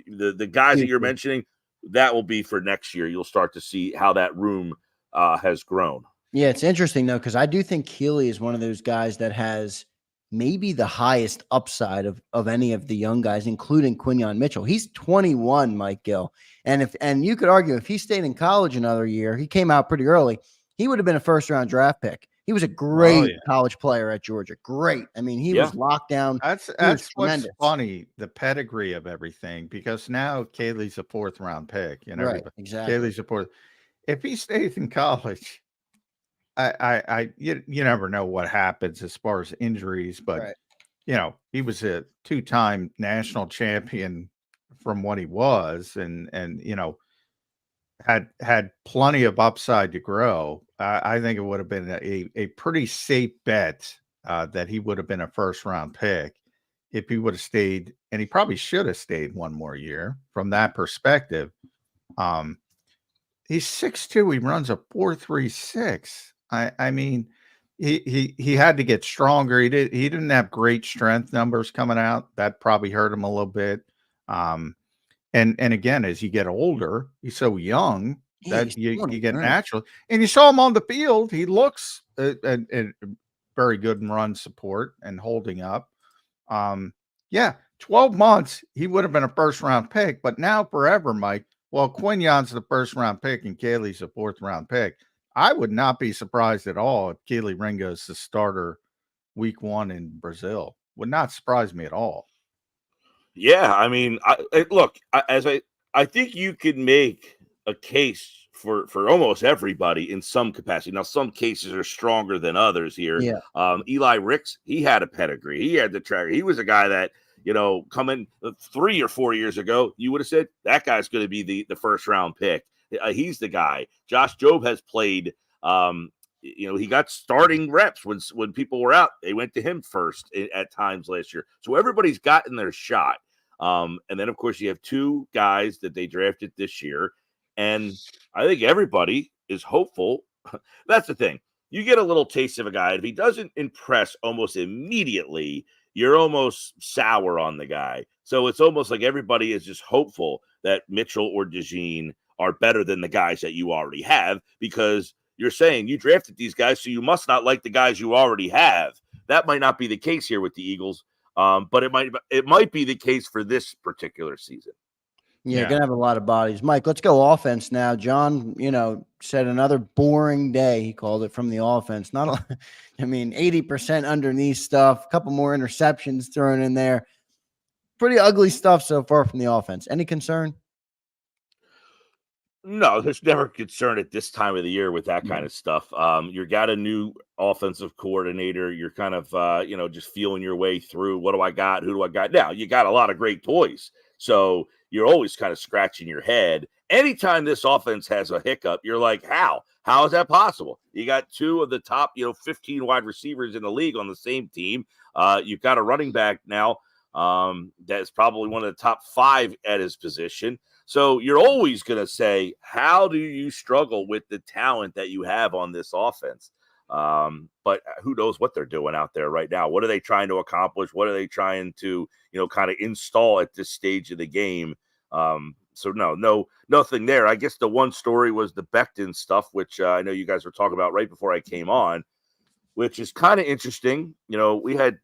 the guys that you're mentioning. That will be for next year. You'll start to see how that room has grown. Yeah, it's interesting, though, because I do think Keeley is one of those guys that has maybe the highest upside of any of the young guys, including Quinyon Mitchell. He's 21, Mike Gill. And you could argue if he stayed in college another year, he came out pretty early, he would have been a first-round draft pick. He was a great college player at Georgia. Great. I mean, he was locked down. That's what's funny, the pedigree of everything, because now Kaylee's a fourth-round pick. Right, exactly. Kaylee's a fourth. If he stays in college, you never know what happens as far as injuries, but he was a two-time national champion from what he was, and had plenty of upside to grow. I think it would have been a pretty safe bet that he would have been a first-round pick if he would have stayed, and he probably should have stayed one more year from that perspective. He's 6'2". He runs a 4.36. I mean, he had to get stronger. He didn't have great strength numbers coming out. That probably hurt him a little bit. And again, as you get older, he's so young that you get natural. And you saw him on the field. He looks very good in run support and holding up. 12 months, he would have been a first-round pick. But now forever, Mike, well, Quinyon's the first-round pick and Kaylee's a fourth-round pick. I would not be surprised at all if Kelee Ringo's the starter week 1 in Brazil. Would not surprise me at all. Yeah, I mean, I think you could make a case for almost everybody in some capacity. Now, some cases are stronger than others here. Yeah. Eli Ricks, he had a pedigree. He had the tracker. He was a guy that, coming 3 or 4 years ago, you would have said that guy's going to be the first-round pick. He's the guy. Josh Jobe has played. He got starting reps when people were out. They went to him first at times last year. So everybody's gotten their shot. And then, of course, you have two guys that they drafted this year. And I think everybody is hopeful. That's the thing. You get a little taste of a guy. If he doesn't impress almost immediately, you're almost sour on the guy. So it's almost like everybody is just hopeful that Mitchell or DeJean are better than the guys that you already have, because you're saying you drafted these guys, so you must not like the guys you already have. That might not be the case here with the Eagles, but it might be the case for this particular season. Yeah, you're going to have a lot of bodies. Mike, let's go offense now. John, said another boring day, he called it, from the offense. 80% underneath stuff, a couple more interceptions thrown in there. pretty ugly stuff so far from the offense. Any concern? No, there's never concern at this time of the year with that kind of stuff. You got a new offensive coordinator. You're kind of, just feeling your way through. What do I got? Who do I got? Now, you got a lot of great toys. So you're always kind of scratching your head. Anytime this offense has a hiccup, you're like, how? How is that possible? You got two of the top, 15 wide receivers in the league on the same team. You've got a running back now that's probably one of the top 5 at his position. So you're always going to say, how do you struggle with the talent that you have on this offense? But who knows what they're doing out there right now? What are they trying to accomplish? What are they trying to, kind of install at this stage of the game? So no, nothing there. I guess the one story was the Becton stuff, which I know you guys were talking about right before I came on, which is kind of interesting. We had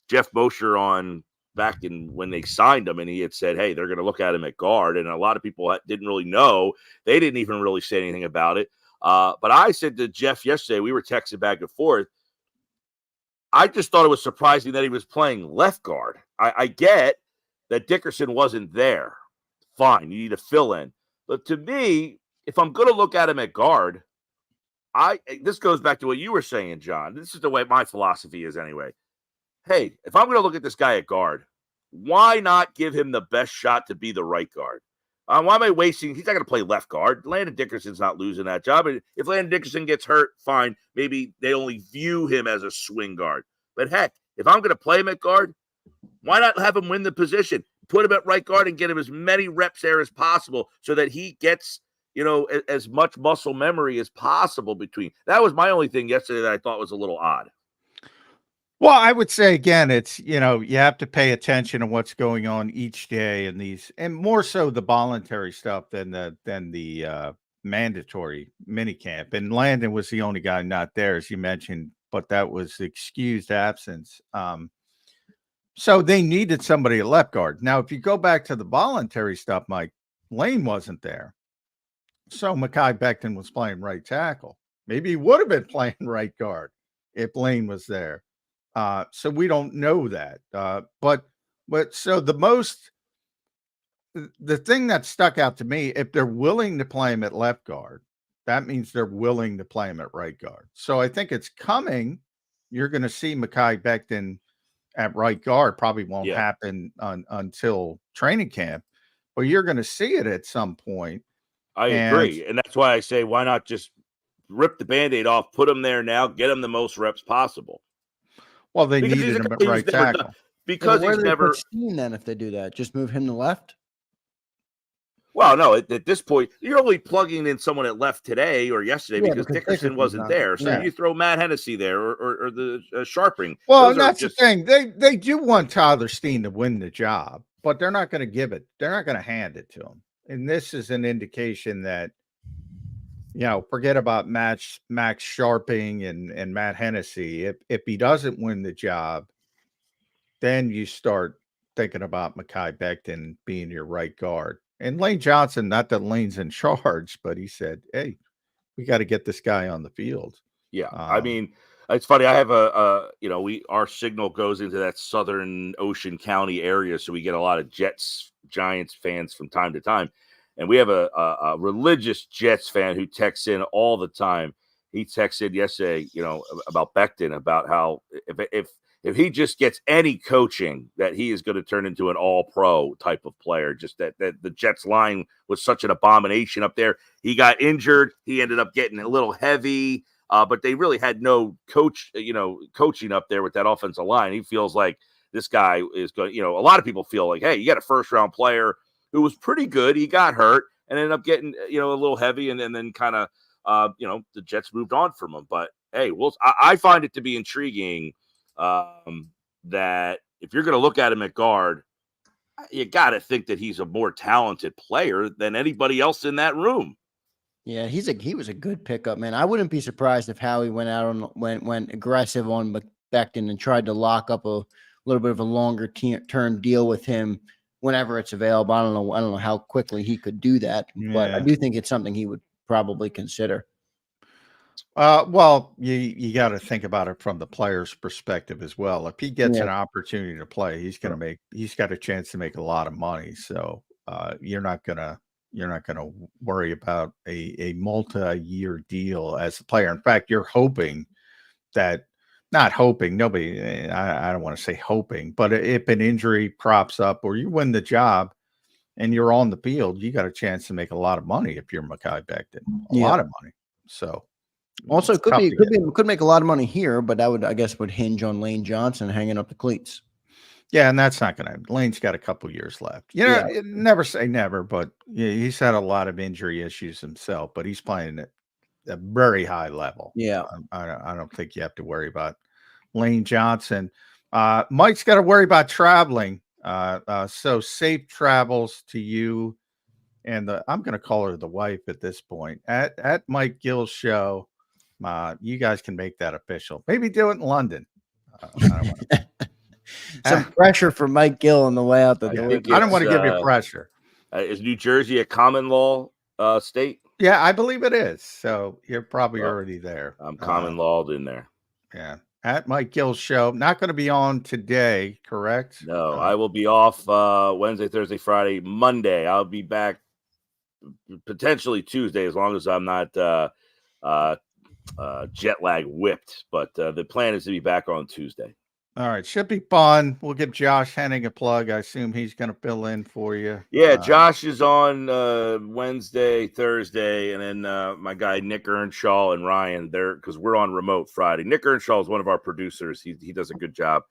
Jeff Mosher on back in when they signed him, and he had said, hey, they're going to look at him at guard. And a lot of people didn't really know. They didn't even really say anything about it. But I said to Jeff yesterday, we were texting back and forth, I just thought it was surprising that he was playing left guard. I get that Dickerson wasn't there. Fine, you need to fill in. But to me, if I'm going to look at him at guard, this goes back to what you were saying, John. This is the way my philosophy is anyway. Hey, if I'm going to look at this guy at guard, why not give him the best shot to be the right guard? Why am I wasting? He's not going to play left guard. Landon Dickerson's not losing that job. And if Landon Dickerson gets hurt, fine. Maybe they only view him as a swing guard. But heck, if I'm going to play him at guard, why not have him win the position? Put him at right guard and get him as many reps there as possible so that he gets, as much muscle memory as possible between. That was my only thing yesterday that I thought was a little odd. Well, I would say again, it's, you have to pay attention to what's going on each day and more so the voluntary stuff than the mandatory minicamp. And Landon was the only guy not there, as you mentioned, but that was excused absence. So they needed somebody at left guard. Now, if you go back to the voluntary stuff, Mike, Lane wasn't there. So Mekhi Becton was playing right tackle. Maybe he would have been playing right guard if Lane was there. So we don't know that. But so the thing that stuck out to me, if they're willing to play him at left guard, that means they're willing to play him at right guard. So I think it's coming. You're going to see Mekhi Becton at right guard. Probably won't happen until training camp, but you're going to see it at some point. I agree. And that's why I say, why not just rip the Band-Aid off, put him there now, get him the most reps possible. Well, they needed him at right tackle. Because where he's do they never put Steen then if they do that? Just move him to left? Well, no, at this point, you're only plugging in someone at left today or yesterday because Dickerson wasn't there. So you throw Matt Hennessy there or the Sharping. Well, and that's the thing. They do want Tyler Steen to win the job, but they're not going to give it. They're not going to hand it to him. And this is an indication that, forget about Max Sharping and Matt Hennessy. If he doesn't win the job, then you start thinking about Mekhi Becton being your right guard. And Lane Johnson, not that Lane's in charge, but he said, hey, we got to get this guy on the field. Yeah. I mean, it's funny. I have our signal goes into that Southern Ocean County area. So we get a lot of Giants fans from time to time. And we have a religious Jets fan who texts in all the time. He texted yesterday, about Becton, about how if he just gets any coaching, that he is going to turn into an all-pro type of player. Just that the Jets line was such an abomination up there. He got injured. He ended up getting a little heavy, but they really had no coaching up there with that offensive line. He feels like this guy is going. A lot of people feel like, hey, you got a first-round player who was pretty good. He got hurt and ended up getting a little heavy, and then kind of the Jets moved on from him. But hey, I find it to be intriguing. That if you're going to look at him at guard, you got to think that he's a more talented player than anybody else in that room. Yeah, he was a good pickup, man. I wouldn't be surprised if Howie went out went aggressive on Becton and tried to lock up a little bit of a longer term deal with him whenever it's available. I don't know how quickly he could do that, but I do think it's something he would probably consider. Well, you got to think about it from the player's perspective as well. If he gets an opportunity to play, he's got a chance to make a lot of money. So you're not gonna worry about a multi-year deal as a player. In fact, you're hoping that, not hoping, nobody, I don't want to say hoping, but if an injury crops up or you win the job and you're on the field, you got a chance to make a lot of money if you're Mekhi Becton, a lot of money. So. Also, it could make a lot of money here, but that would hinge on Lane Johnson hanging up the cleats. Yeah, and that's not going to. Lane's got a couple years left. Never say never, but he's had a lot of injury issues himself. But he's playing at a very high level. Yeah, I don't think you have to worry about Lane Johnson. Mike's got to worry about traveling. So safe travels to you, and I'm going to call her the wife at this point at Mike Gill's show. You guys can make that official. Maybe do it in London. I don't want to. Some pressure for Mike Gill on the way out the door. I don't want to give you pressure. Is New Jersey a common law state? Yeah, I believe it is. So you're probably already there. I'm common lawed in there. Yeah. At Mike Gill's show. Not going to be on today, correct? No, I will be off Wednesday, Thursday, Friday, Monday. I'll be back potentially Tuesday as long as I'm not jet lag whipped, but the plan is to be back on Tuesday. All right, should be fun. We'll give Josh Henning a plug. I assume he's going to fill in for you. Yeah, Josh is on Wednesday, Thursday, and then my guy Nick Earnshaw and Ryan there, because we're on remote Friday. Nick Earnshaw is one of our producers. He does a good job.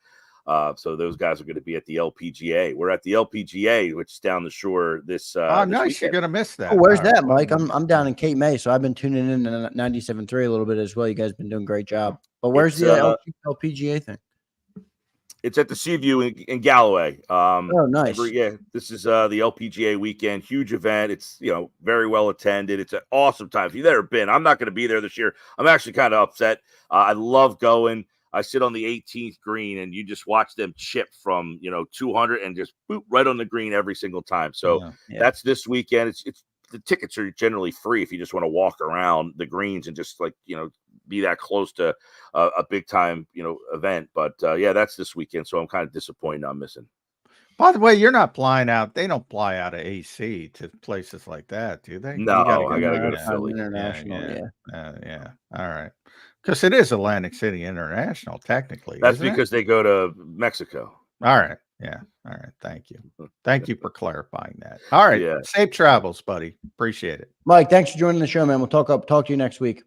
So those guys are going to be at the LPGA. We're at the LPGA, which is down the shore this. Nice. This You're going to miss that. Oh, where's that, Mike? I'm down in Cape May, so I've been tuning in to 97.3 a little bit as well. You guys been doing a great job. But where's the LPGA thing? It's at the Seaview in Galloway. Nice. This is the LPGA weekend. Huge event. It's very well attended. It's an awesome time. If you've never been, I'm not going to be there this year. I'm actually kind of upset. I love going. I sit on the 18th green, and you just watch them chip from 200 and just boop right on the green every single time. So that's this weekend. It's the tickets are generally free if you just want to walk around the greens and just be that close to a big time event. But that's this weekend. So I'm kind of disappointed I'm missing. By the way, you're not flying out. They don't fly out of AC to places like that, do they? No, I got to go to Philly. International. Yeah. All right. Because it is Atlantic City International, technically. That's because they go to Mexico. All right. Yeah. All right. Thank you. Thank you for clarifying that. All right. Yeah. Safe travels, buddy. Appreciate it. Mike, thanks for joining the show, man. We'll talk to you next week.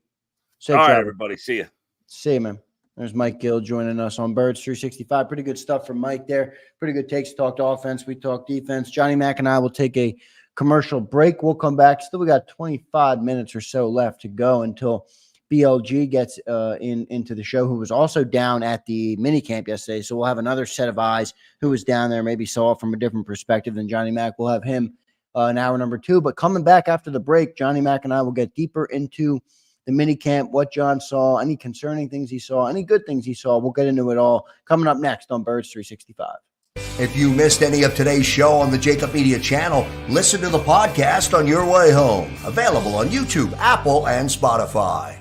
Safe travels. Right, everybody. See you. See you, man. There's Mike Gill joining us on Birds 365. Pretty good stuff from Mike there. Pretty good takes. Talked offense. We talked defense. Johnny Mac and I will take a commercial break. We'll come back. Still, we got 25 minutes or so left to go until BLG gets into the show, who was also down at the minicamp yesterday. So we'll have another set of eyes who was down there, maybe saw it from a different perspective than Johnny Mac. We'll have him in hour number 2. But coming back after the break, Johnny Mac and I will get deeper into the minicamp, what John saw, any concerning things he saw, any good things he saw. We'll get into it all coming up next on Birds 365. If you missed any of today's show on the JAKIB Media channel, listen to the podcast on your way home. Available on YouTube, Apple, and Spotify.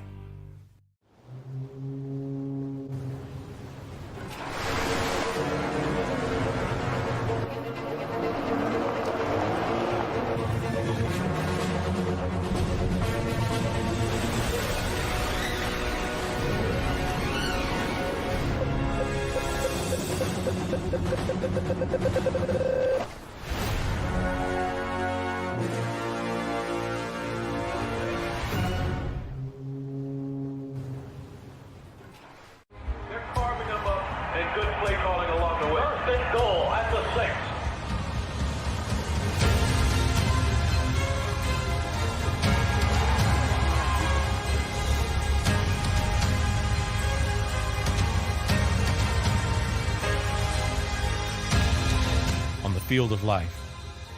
Field of life,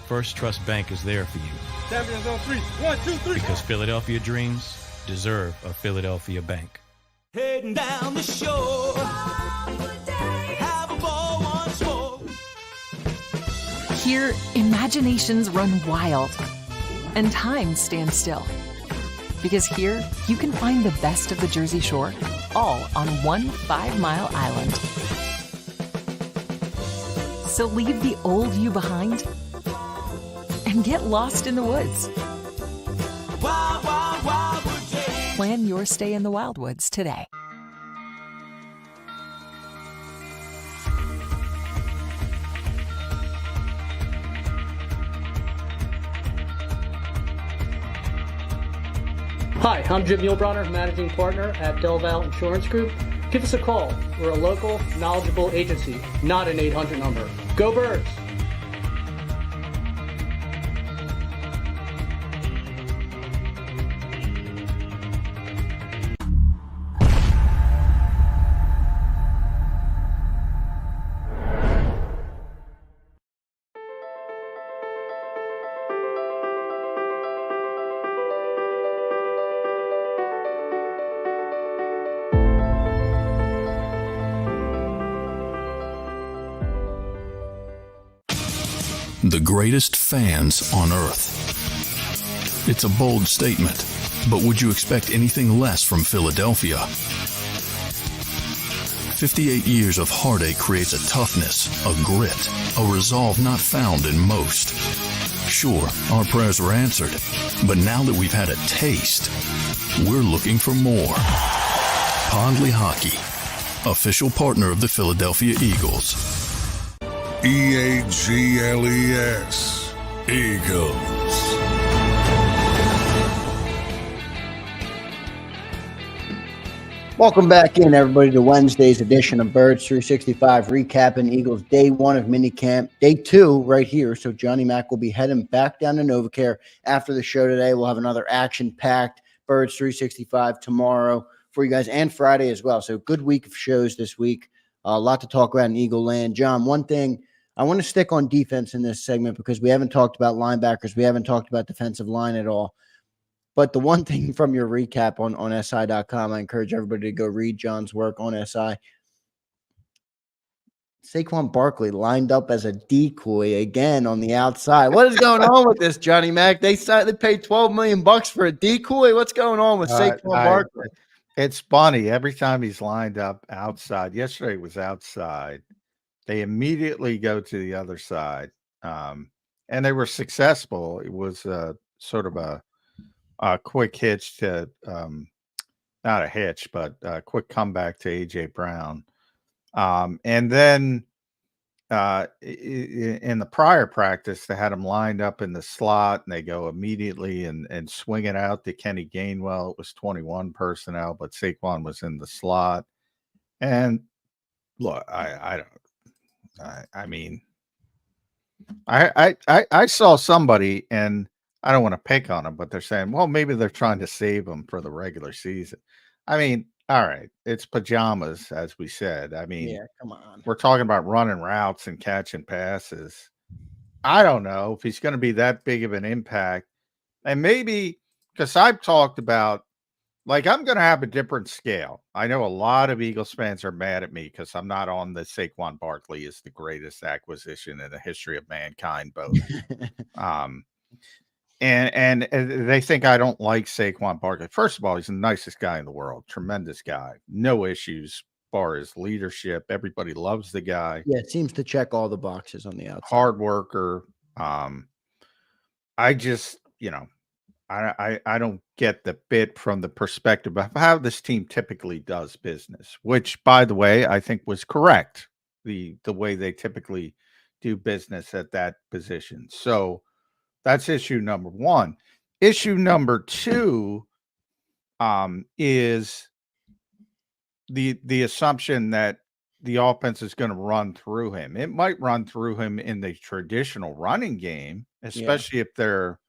First Trust Bank is there for you. Champions on 3. 1, 2, 3. Because Philadelphia dreams deserve a Philadelphia bank. Heading down the shore. Have a ball once more. Here, imaginations run wild and time stands still. Because here, you can find the best of the Jersey Shore, all on one 5-mile island. So leave the old you behind and get lost in the woods. Wild, wild, wildwood days. Plan your stay in the Wildwoods today. Hi, I'm Jim Muehlbronner, Managing Partner at Del Valle Insurance Group. Give us a call. We're a local, knowledgeable agency, not an 800 number. Go Birds! The greatest fans on earth. It's a bold statement, but would you expect anything less from Philadelphia? 58 years of heartache creates a toughness, a grit, a resolve not found in most. Sure, our prayers were answered, but now that we've had a taste, we're looking for more. Pondley Hockey, official partner of the Philadelphia Eagles. EAGLES, Eagles. Welcome back in, everybody, to Wednesday's edition of Birds 365, recapping Eagles day 1 of minicamp, day 2 right here. So Johnny Mac will be heading back down to NovaCare after the show today. We'll have another action-packed Birds 365 tomorrow for you guys, and Friday as well. So good week of shows this week. A lot to talk about in Eagle Land. John, one thing, I want to stick on defense in this segment because we haven't talked about linebackers. We haven't talked about defensive line at all. But the one thing from your recap on SI.com, I encourage everybody to go read John's work on SI. Saquon Barkley lined up as a decoy again on the outside. What is going on with this, Johnny Mac? They paid $12 million for a decoy. What's going on with Saquon Barkley? It's funny. Every time he's lined up outside, yesterday was outside, they immediately go to the other side. And they were successful. It was sort of a quick hitch to not a hitch, but a quick comeback to A.J. Brown. And then in the prior practice, they had him lined up in the slot, and they go immediately and swing it out to Kenny Gainwell. It was 21 personnel, but Saquon was in the slot. And look, I mean, I saw somebody, and I don't want to pick on them, but they're saying, well, maybe they're trying to save them for the regular season. I mean, all right, it's pajamas, as we said. I mean, yeah, come on. We're talking about running routes and catching passes. I don't know if he's going to be that big of an impact. And maybe, because I've talked about, like, I'm going to have a different scale. I know a lot of Eagles fans are mad at me because I'm not on the Saquon Barkley is the greatest acquisition in the history of mankind boat. And they think I don't like Saquon Barkley. First of all, he's the nicest guy in the world. Tremendous guy. No issues as far as leadership. Everybody loves the guy. Yeah, it seems to check all the boxes on the outside. Hard worker. I just, I don't get the bit from the perspective of how this team typically does business, which, by the way, I think was correct. The way they typically do business at that position. So that's issue number one. Issue number two is the assumption that the offense is going to run through him. It might run through him in the traditional running game, especially if they're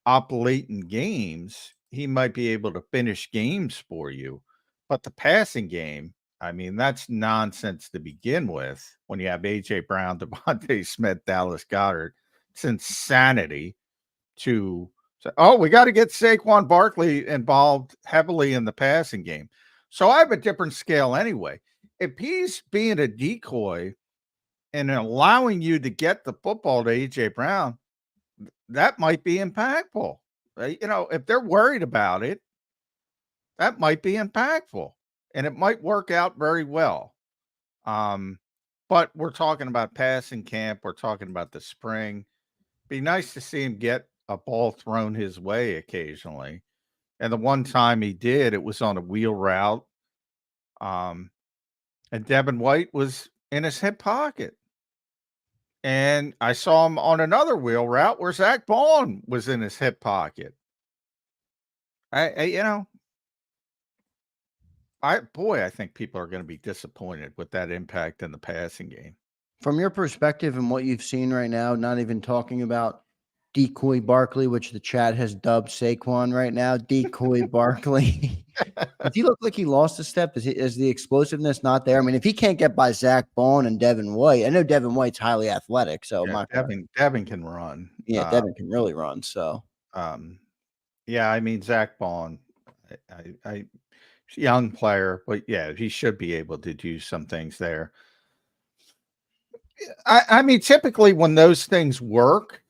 up late in games. He might be able to finish games for you. But the passing game, I mean, that's nonsense to begin with. When you have A.J. Brown, Devontae Smith, Dallas Goedert, it's insanity to say, oh, we got to get Saquon Barkley involved heavily in the passing game. So I have a different scale anyway. If he's being a decoy and allowing you to get the football to A.J. Brown, that might be impactful. if they're worried about it, that might be impactful and it might work out very well. But we're talking about passing camp. We're talking about the spring. Be nice to see him get a ball thrown his way occasionally. And the one time he did, it was on a wheel route. And Devin White was in his hip pocket. And I saw him on another wheel route where Zach Bond was in his hip pocket. I think people are going to be disappointed with that impact in the passing game. From your perspective and what you've seen right now, not even talking about Decoy Barkley, which the chat has dubbed Saquon right now, Decoy Barkley. Does he look like he lost a step? Is the explosiveness not there? I mean, if he can't get by Zach Bond and Devin White, I know Devin White's highly athletic, so Devin can run. Yeah, Devin can really run. So, I mean, Zach Bond, I young player, but yeah, he should be able to do some things there. I mean, typically when those things work,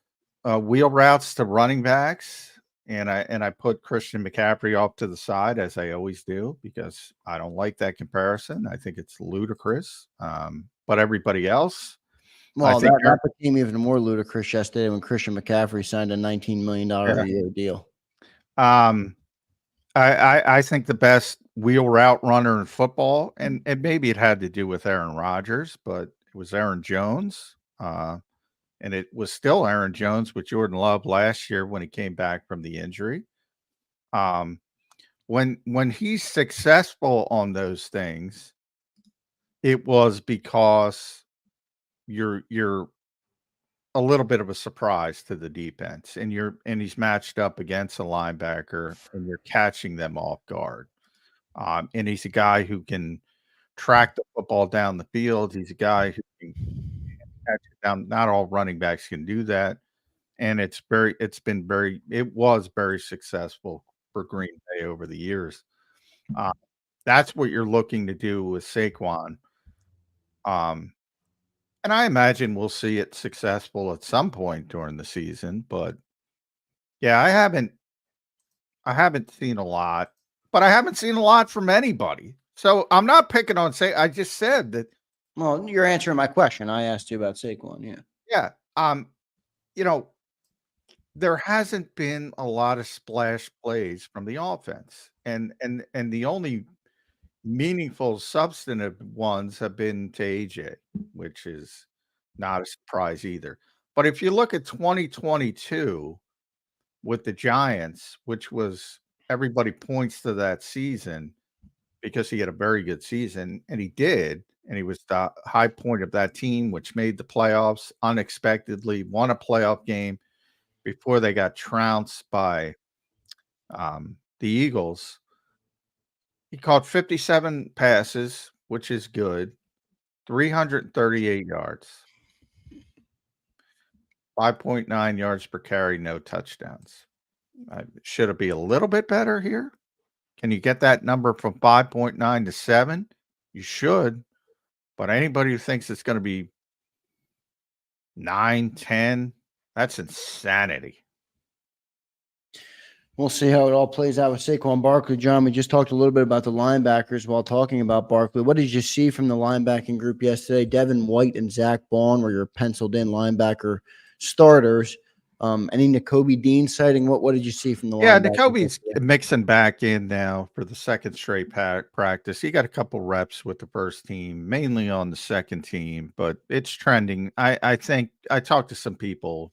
wheel routes to running backs, and I put Christian McCaffrey off to the side, as I always do, because I don't like that comparison. I think it's ludicrous. But everybody else, well, that became even more ludicrous yesterday when Christian McCaffrey signed a $19 million a year deal. I think the best wheel route runner in football, and maybe it had to do with Aaron Rodgers, but it was Aaron Jones. And it was still Aaron Jones with Jordan Love last year when he came back from the injury. When he's successful on those things, it was because you're a little bit of a surprise to the defense, and he's matched up against a linebacker, and you're catching them off guard. And he's a guy who can track the football down the field. He's a guy who can catch it down. Not all running backs can do that, and it was very successful for Green Bay over the years. That's what you're looking to do with Saquon. And I imagine we'll see it successful at some point during the season, but yeah, I haven't seen a lot, but I haven't seen a lot from anybody. So I'm not picking on I just said that. Well, you're answering my question. I asked you about Saquon. Yeah. Yeah. There hasn't been a lot of splash plays from the offense, and the only meaningful, substantive ones have been to AJ, which is not a surprise either. But if you look at 2022 with the Giants, which was everybody points to that season because he had a very good season, and he did, and he was the high point of that team, which made the playoffs unexpectedly, won a playoff game before they got trounced by the Eagles. He caught 57 passes, which is good, 338 yards, 5.9 yards per carry, no touchdowns. Should it be a little bit better here? Can you get that number from 5.9 to 7? You should. But anybody who thinks it's going to be 9, 10, that's insanity. We'll see how it all plays out with Saquon Barkley. John, we just talked a little bit about the linebackers while talking about Barkley. What did you see from the linebacking group yesterday? Devin White and Zach Bond were your penciled-in linebacker starters. Any Nakobe Dean sighting? What did you see from the linebackers? Yeah, Nakobe's mixing back in now for the second straight practice. He got a couple reps with the first team, mainly on the second team, but it's trending. I think I talked to some people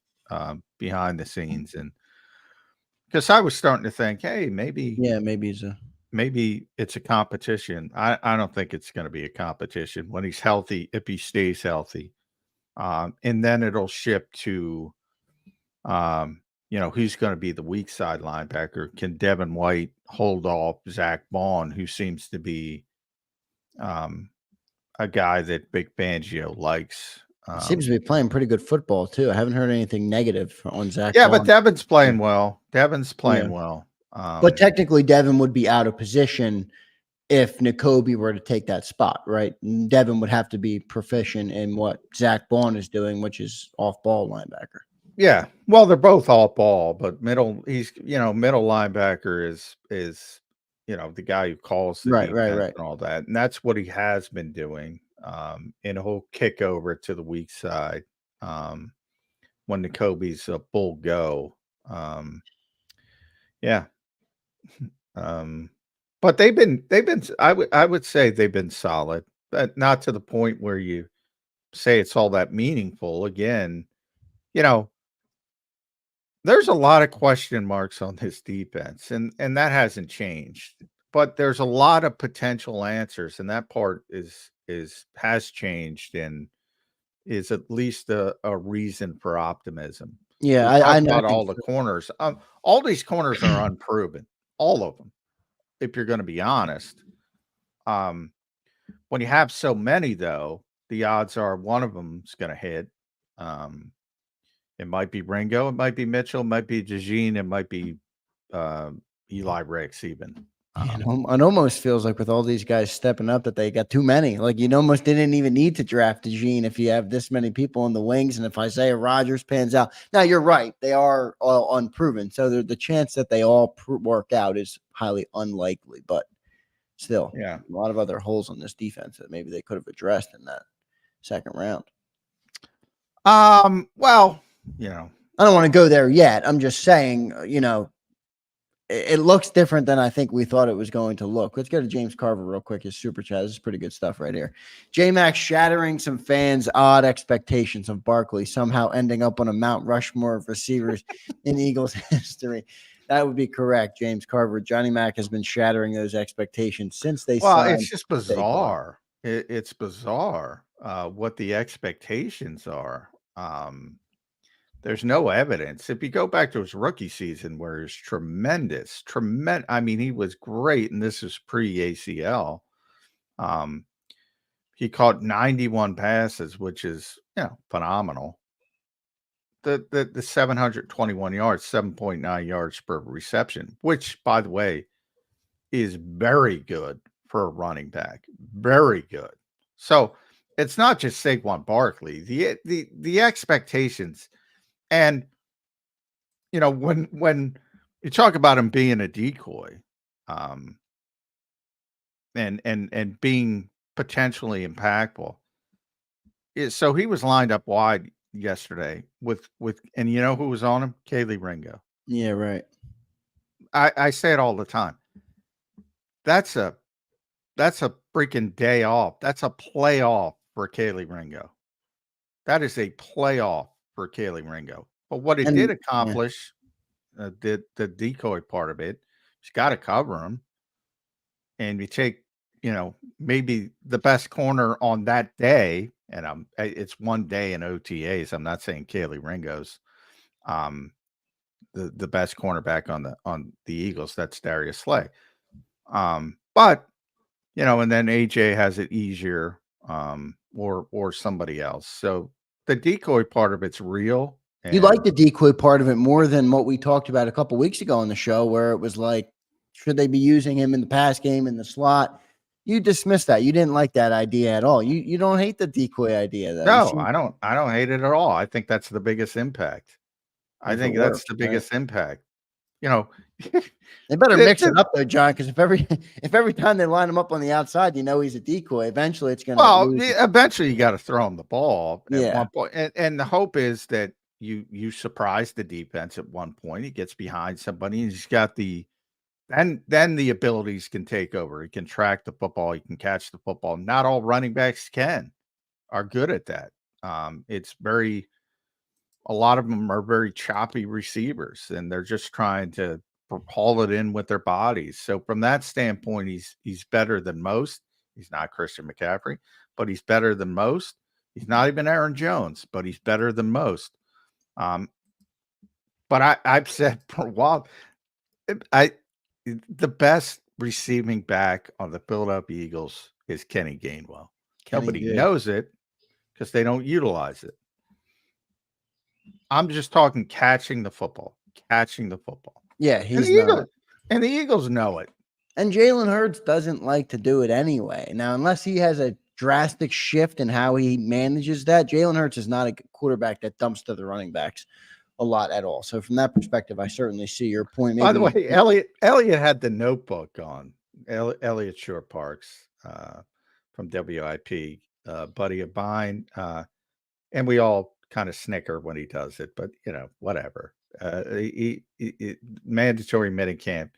behind the scenes, and because I was starting to think, hey, maybe it's a competition. I don't think it's going to be a competition when he's healthy, if he stays healthy. And then it'll shift to, who's going to be the weak side linebacker. Can Devin White hold off Zach Bond, who seems to be a guy that Big Fangio likes? Seems to be playing pretty good football, too. I haven't heard anything negative on Zach. Yeah, Bond. But Devin's playing well. Well. But technically, Devin would be out of position if Nakobe were to take that spot, right? Devin would have to be proficient in what Zach Bond is doing, which is off-ball linebacker. Yeah. Well, they're both all ball, but middle middle linebacker is the guy who calls the Right, right, defense right. and all that. And that's what he has been doing. And he'll kick over to the weak side when the Kobe's a bull go. Yeah. But they've been I would say they've been solid, but not to the point where you say it's all that meaningful. Again, you know, there's a lot of question marks on this defense, and that hasn't changed. But there's a lot of potential answers, and that part has changed and is at least a reason for optimism. Yeah, We I talked know. I about think all the corners. All these corners are unproven, all of them. If you're going to be honest, um, when you have so many, though, the odds are one of them's going to hit. Um, It might be Ringo, it might be Mitchell, it might be JAKIB, it might be Eli Ricks even. It almost feels like with all these guys stepping up that they got too many. Like you almost didn't even need to draft Gene if you have this many people in the wings. And if Isaiah Rodgers pans out, now you're right, they are all unproven. So the chance that they all work out is highly unlikely. But still, Yeah. a lot of other holes on this defense that maybe they could have addressed in that second round. Well, I don't want to go there yet. I'm just saying, it looks different than I think we thought it was going to look. Let's go to James Carver real quick. His super chat. This is pretty good stuff right here. J-Max shattering some fans' odd expectations of Barkley, somehow ending up on a Mount Rushmore of receivers in Eagles history. That would be correct, James Carver. Johnny Mack has been shattering those expectations since they signed. It's just bizarre. It's bizarre what the expectations are. There's no evidence. If you go back to his rookie season where he's tremendous. I mean, he was great, and this is pre-ACL. He caught 91 passes, which is, phenomenal. The 721 yards, 7.9 yards per reception, which, by the way, is very good for a running back. Very good. So it's not just Saquon Barkley. The expectations. And when you talk about him being a decoy, and being potentially impactful, so he was lined up wide yesterday with and you know who was on him? Kaylee Ringo. Yeah, right. I say it all the time. That's a freaking day off. That's a playoff for Kaylee Ringo. That is a playoff for Kaylee Ringo. But what it did accomplish, the decoy part of it, she's got to cover him. And you take, maybe the best corner on that day, and it's one day in OTAs. I'm not saying Kaylee Ringo's the best cornerback on the Eagles. That's Darius Slay. But and then AJ has it easier, or somebody else. So the decoy part of it's real. You like the decoy part of it more than what we talked about a couple weeks ago on the show, where it was like, should they be using him in the pass game in the slot? You dismissed that. You didn't like that idea at all. You don't hate the decoy idea, though. No, I don't hate it at all. I think that's the biggest impact. I think that's the biggest impact. They better mix it up though, John, because if every time they line him up on the outside, he's a decoy. Eventually, it's going to. Well, eventually you got to throw him the ball at one point, and the hope is that you surprise the defense at one point. He gets behind somebody, and he's got then the abilities can take over. He can track the football. He can catch the football. Not all running backs are good at that. A lot of them are very choppy receivers, and they're just trying to haul it in with their bodies. So from that standpoint, he's better than most. He's not Christian McCaffrey, but he's better than most. He's not even Aaron Jones, but he's better than most. But I've said for a while, the best receiving back on the Philadelphia Eagles is Kenny Gainwell. Nobody knows it because they don't utilize it. I'm just talking catching the football. Yeah, and the Eagles know it. And Jalen Hurts doesn't like to do it anyway. Now, unless he has a drastic shift in how he manages that, Jalen Hurts is not a quarterback that dumps to the running backs a lot at all. So from that perspective, I certainly see your point. By the Maybe way, Elliot had the notebook on. Elliot Shore Parks from WIP, buddy of mine, and we all kind of snicker when he does it, but whatever. Mandatory minicamp.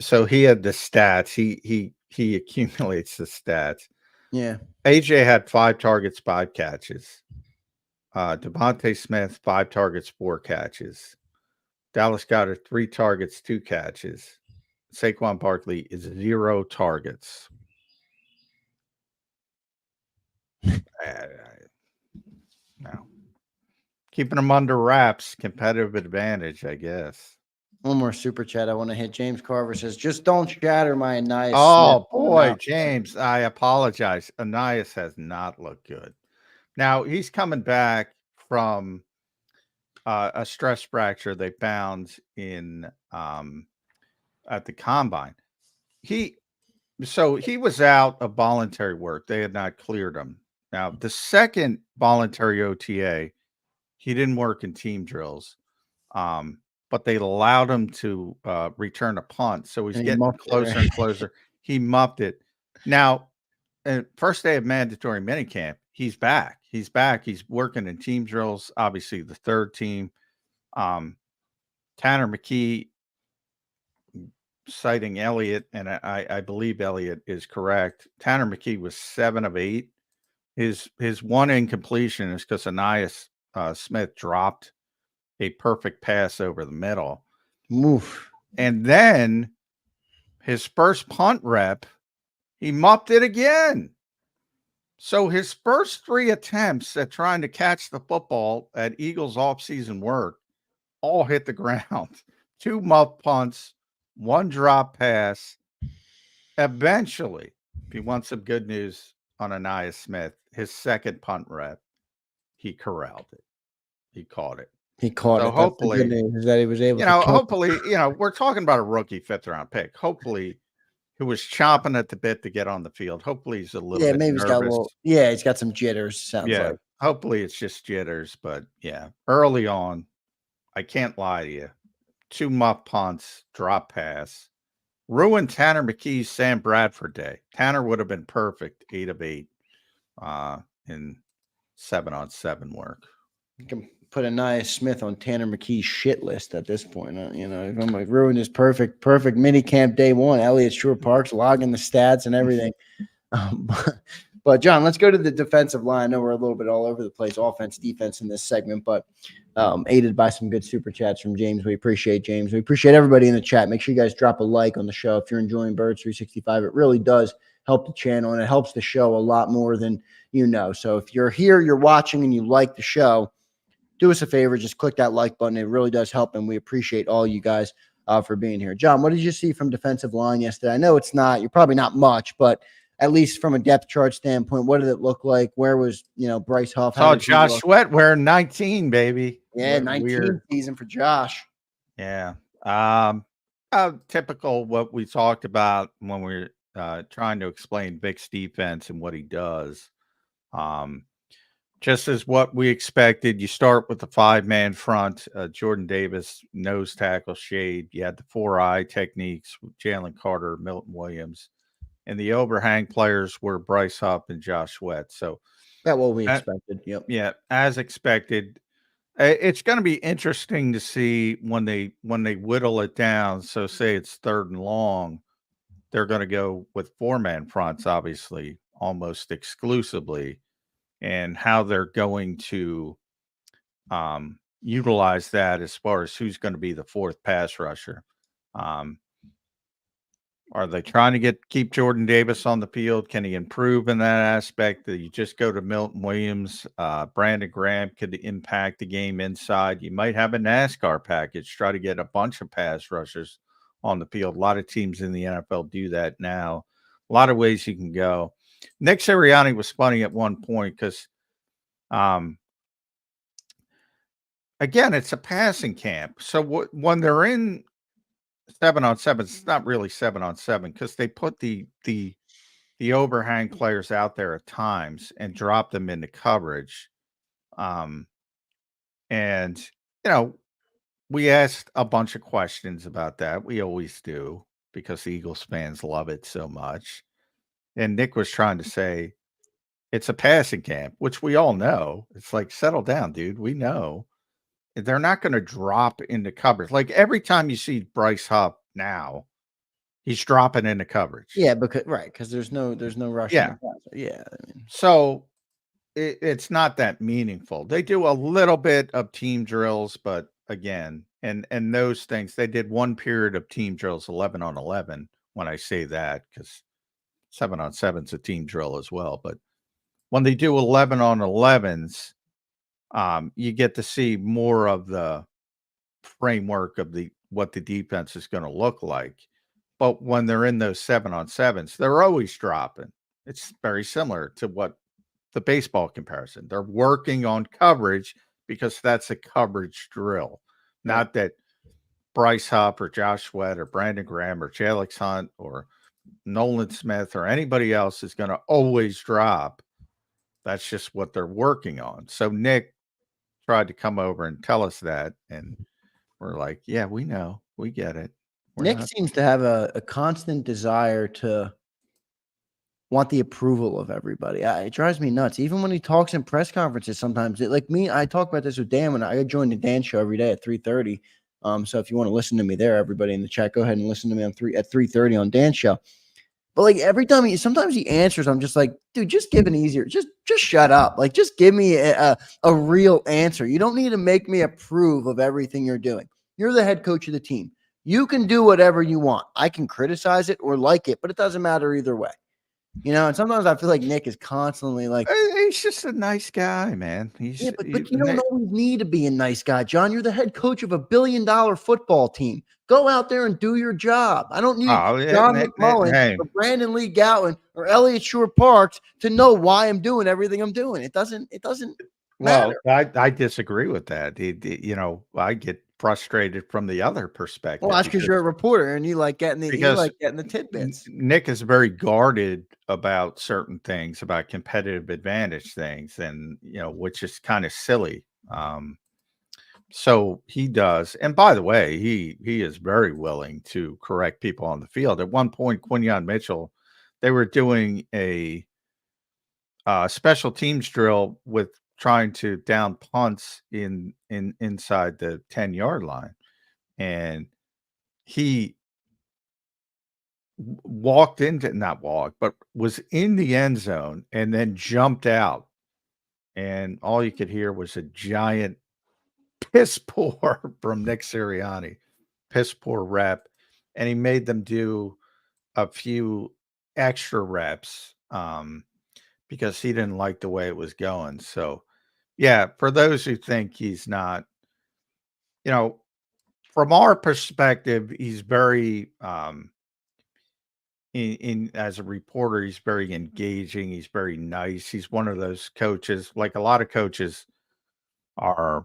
So he had the stats. He accumulates the stats. Yeah. AJ had 5 targets, 5 catches. Devontae Smith, 5 targets, 4 catches. Dallas Goedert, 3 targets, 2 catches. Saquon Barkley is 0 targets. No. Keeping them under wraps, competitive advantage, I guess. One more super chat I want to hit. James Carver says, just don't shatter my Anais. Oh, boy, James, I apologize. Anais has not looked good. Now, he's coming back from a stress fracture they found in at the combine. He was out of voluntary work. They had not cleared him. Now, the second voluntary OTA, he didn't work in team drills, but they allowed him to return a punt. So he's getting closer and closer. He muffed it. Now, first day of mandatory minicamp, he's back. He's back. He's working in team drills, obviously the third team. Tanner McKee, citing Elliott, and I believe Elliott is correct. Tanner McKee was 7 of 8. His one incompletion is because Anais Smith dropped a perfect pass over the middle. Oof. And then his first punt rep, he muffed it again. So his first 3 attempts at trying to catch the football at Eagles offseason work all hit the ground. 2 muff punts, 1 drop pass. Eventually, if you want some good news on Anais Smith, his second punt rep, he corralled it. He caught it. He caught so it. Hopefully, that's the good news, that he was able to hopefully, we're talking about a rookie 5th round pick. Hopefully, he was chomping at the bit to get on the field. Hopefully, he's a little bit maybe nervous. He's got some jitters, sounds like. Hopefully, it's just jitters. But, early on, I can't lie to you. 2 muff punts, drop pass. Ruined Tanner McKee's Sam Bradford day. Tanner would have been perfect, 8 of 8 in 7-on-7 work. You can put Anais Smith on Tanner McKee's shit list at this point. If I'm like ruined his perfect mini camp day 1. Elliott Shore Parks logging the stats and everything. But John, let's go to the defensive line. I know we're a little bit all over the place, offense, defense in this segment, but aided by some good super chats from James. We appreciate James. We appreciate everybody in the chat. Make sure you guys drop a like on the show if you're enjoying Birds 365. It really does help the channel, and it helps the show a lot more than you know. So if you're here, you're watching, and you like the show, do us a favor, just click that like button. It really does help, and we appreciate all you guys for being here. John, what did you see from defensive line yesterday? I know you're probably not much, but at least from a depth chart standpoint, what did it look like? Where was, Bryce Huff? Oh, Josh Sweat wearing 19, baby. Yeah, 19 season for Josh. Yeah. Typical what we talked about when we were trying to explain Vic's defense and what he does. Just as what we expected, you start with the 5-man front, Jordan Davis, nose tackle shade. You had the 4-eye techniques with Jalen Carter, Milton Williams. And the overhang players were Bryce Huff and Josh Sweat. So that's what we expected. Yep. Yeah, as expected. It's going to be interesting to see when they whittle it down. So say it's 3rd and long, they're going to go with 4-man fronts, obviously, almost exclusively, and how they're going to utilize that as far as who's going to be the 4th pass rusher. Are they trying to keep Jordan Davis on the field? Can he improve in that aspect? That you just go to Milton Williams, Brandon Graham could impact the game inside. You might have a NASCAR package, try to get a bunch of pass rushers on the field. A lot of teams in the NFL do that now. A lot of ways you can go. Nick Sirianni was funny at one point because, again, it's a passing camp. So when they're in 7-on-7, it's not really 7-on-7 because they put the overhang players out there at times and drop them into coverage. And you know, we asked a bunch of questions about that. We always do because the Eagles fans love it so much. And Nick was trying to say it's a passing camp, which we all know. It's like, settle down, dude. We know they're not going to drop into coverage. Like every time you see Bryce Huff now, he's dropping into coverage. Yeah, because there's no rush. Yeah. Yeah. I mean. So it's not that meaningful. They do a little bit of team drills, but again, and those things, they did one period of team drills 11 on 11. When I say that, because 7 on 7's a team drill as well. But when they do 11 on 11s, you get to see more of the framework of what the defense is going to look like. But when they're in those 7 on 7s, they're always dropping. It's very similar to what the baseball comparison. They're working on coverage because that's a coverage drill. Not that Bryce Huff or Josh Sweat or Brandon Graham or Jalix Hunt or Nolan Smith or anybody else is going to always drop. That's just what they're working on. So Nick tried to come over and tell us that, and we're like, yeah, we know. We get it. Nick seems to have a constant desire to want the approval of everybody. It drives me nuts. Even when he talks in press conferences, sometimes I talk about this with Dan when I join the Dan show every day at 3:30. So if you want to listen to me there, everybody in the chat, go ahead and listen to me at 3:30 on Dan show. But like every time sometimes he answers, I'm just like, dude, just give an easier, just shut up. Like, just give me a real answer. You don't need to make me approve of everything you're doing. You're the head coach of the team. You can do whatever you want. I can criticize it or like it, but it doesn't matter either way. And sometimes I feel like Nick is constantly like, he's just a nice guy, man. But you don't always need to be a nice guy, John. You're the head coach of $1 billion football team. Go out there and do your job. I don't need John McMullen or Brandon Lee Gowan or Elliott Shore Parks to know why I'm doing everything I'm doing. It doesn't matter. Well, I disagree with that. I get frustrated from the other perspective. Well, that's because you're a reporter and you like getting the tidbits. Nick is very guarded about certain things, about competitive advantage things, and which is kind of silly. So he does. And by the way, he is very willing to correct people on the field. At one point, Quinyon Mitchell, they were doing a special teams drill with trying to down punts inside the 10-yard line. And he was in the end zone and then jumped out. And all you could hear was a giant piss poor from Nick Sirianni, piss poor rep. And he made them do a few extra reps because he didn't like the way it was going. So, yeah, for those who think he's not, from our perspective, he's very, as a reporter, he's very engaging. He's very nice. He's one of those coaches, like a lot of coaches are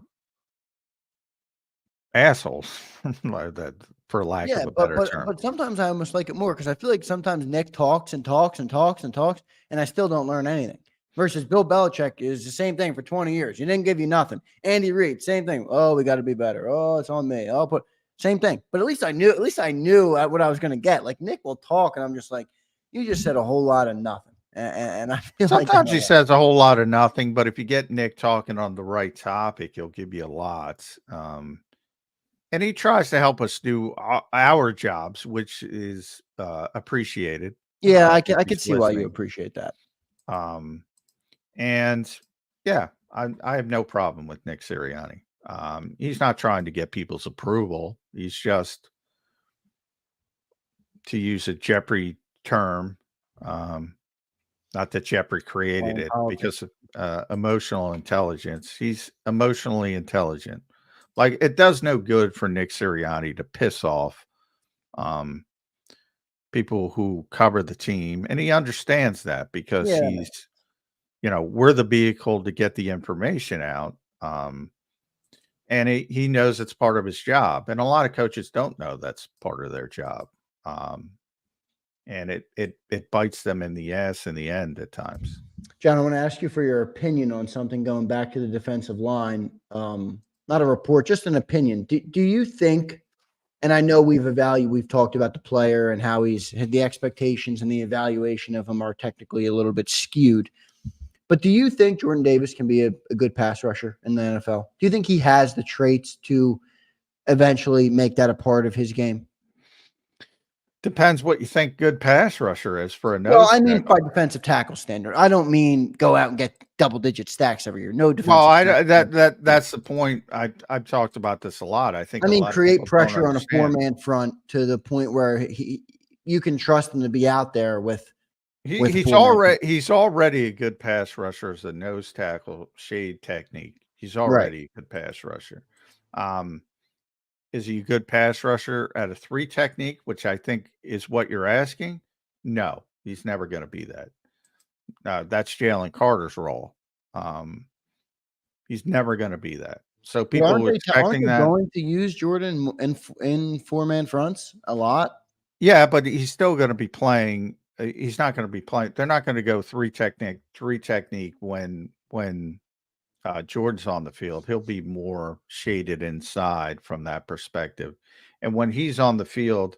assholes, like that, for lack of a better term. But sometimes I almost like it more because I feel like sometimes Nick talks and talks and talks and talks, and I still don't learn anything. Versus Bill Belichick is the same thing for 20 years. He didn't give you nothing. Andy Reid, same thing. Oh, we got to be better. Oh, it's on me. Same thing. But at least I knew what I was going to get. Like Nick will talk, and I'm just like, you just said a whole lot of nothing. And I feel sometimes he says a whole lot of nothing, but if you get Nick talking on the right topic, he'll give you a lot. And he tries to help us do our jobs, which is appreciated. Yeah, I can see why you appreciate that. And yeah, I have no problem with Nick Sirianni. He's not trying to get people's approval. He's just, to use a Jeopardy term, not that Jeopardy created it, because of emotional intelligence. He's emotionally intelligent. Like, it does no good for Nick Sirianni to piss off people who cover the team. And he understands that because he's, we're the vehicle to get the information out. And he knows it's part of his job. And a lot of coaches don't know that's part of their job. And it bites them in the ass in the end at times. John, I want to ask you for your opinion on something going back to the defensive line. not a report, just an opinion. Do you think, and I know we've talked about the player and how the expectations and the evaluation of him are technically a little bit skewed. But do you think Jordan Davis can be a good pass rusher in the NFL? Do you think he has the traits to eventually make that a part of his game? Depends what you think good pass rusher is for a nose. Well, I mean by defensive tackle standard. I don't mean go out and get double-digit stacks every year. No defensive. Well, that's the point. I've talked about this a lot. I mean, create pressure on a four-man front to the point where you can trust him to be out there with. He's already a good pass rusher as a nose tackle shade technique. He's already a good pass rusher. Is he a good pass rusher at a 3 technique, which I think is what you're asking? No, he's never going to be that. That's Jalen Carter's role. He's never going to be that. So people are expecting that. Going to use Jordan in four-man fronts a lot. Yeah, but he's still going to be playing. He's not going to be playing. They're not going to go 3 technique when Jordan's on the field. He'll be more shaded inside from that perspective. And when he's on the field,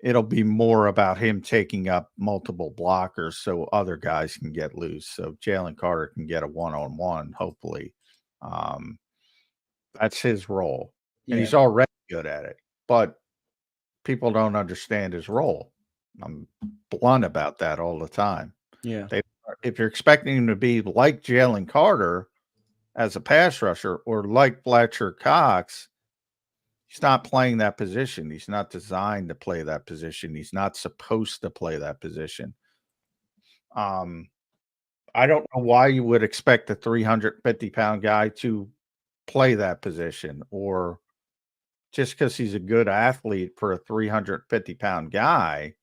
it'll be more about him taking up multiple blockers so other guys can get loose. So Jalen Carter can get a one-on-one, hopefully. That's his role. And he's already good at it. But people don't understand his role. I'm blunt about that all the time. Yeah. If you're expecting him to be like Jalen Carter as a pass rusher or like Fletcher Cox, he's not playing that position. He's not designed to play that position. He's not supposed to play that position. I don't know why you would expect a 350-pound guy to play that position, or just because he's a good athlete for a 350-pound guy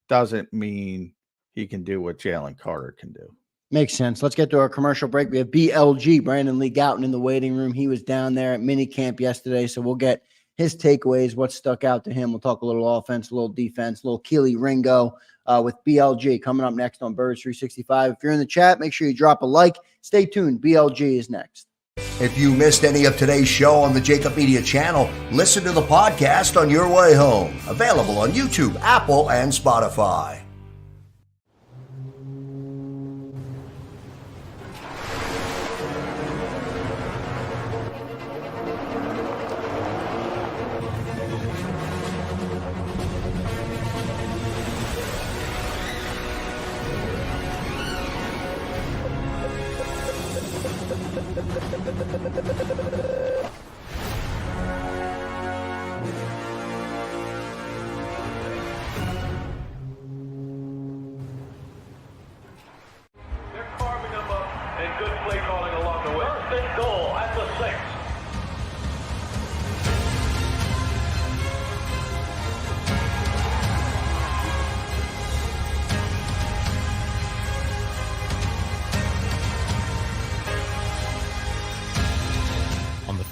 doesn't mean he can do what Jalen Carter can do. Makes sense. Let's get to our commercial break. We have BLG, Brandon Lee Gouton, in the waiting room. He was down there at minicamp yesterday, so we'll get his takeaways, what stuck out to him. We'll talk a little offense, a little defense, a little Keely Ringo with BLG coming up next on Birds 365. If you're in the chat, make sure you drop a like. Stay tuned. BLG is next. If you missed any of today's show on the JAKIB Media channel, listen to the podcast on your way home. Available on YouTube, Apple, and Spotify.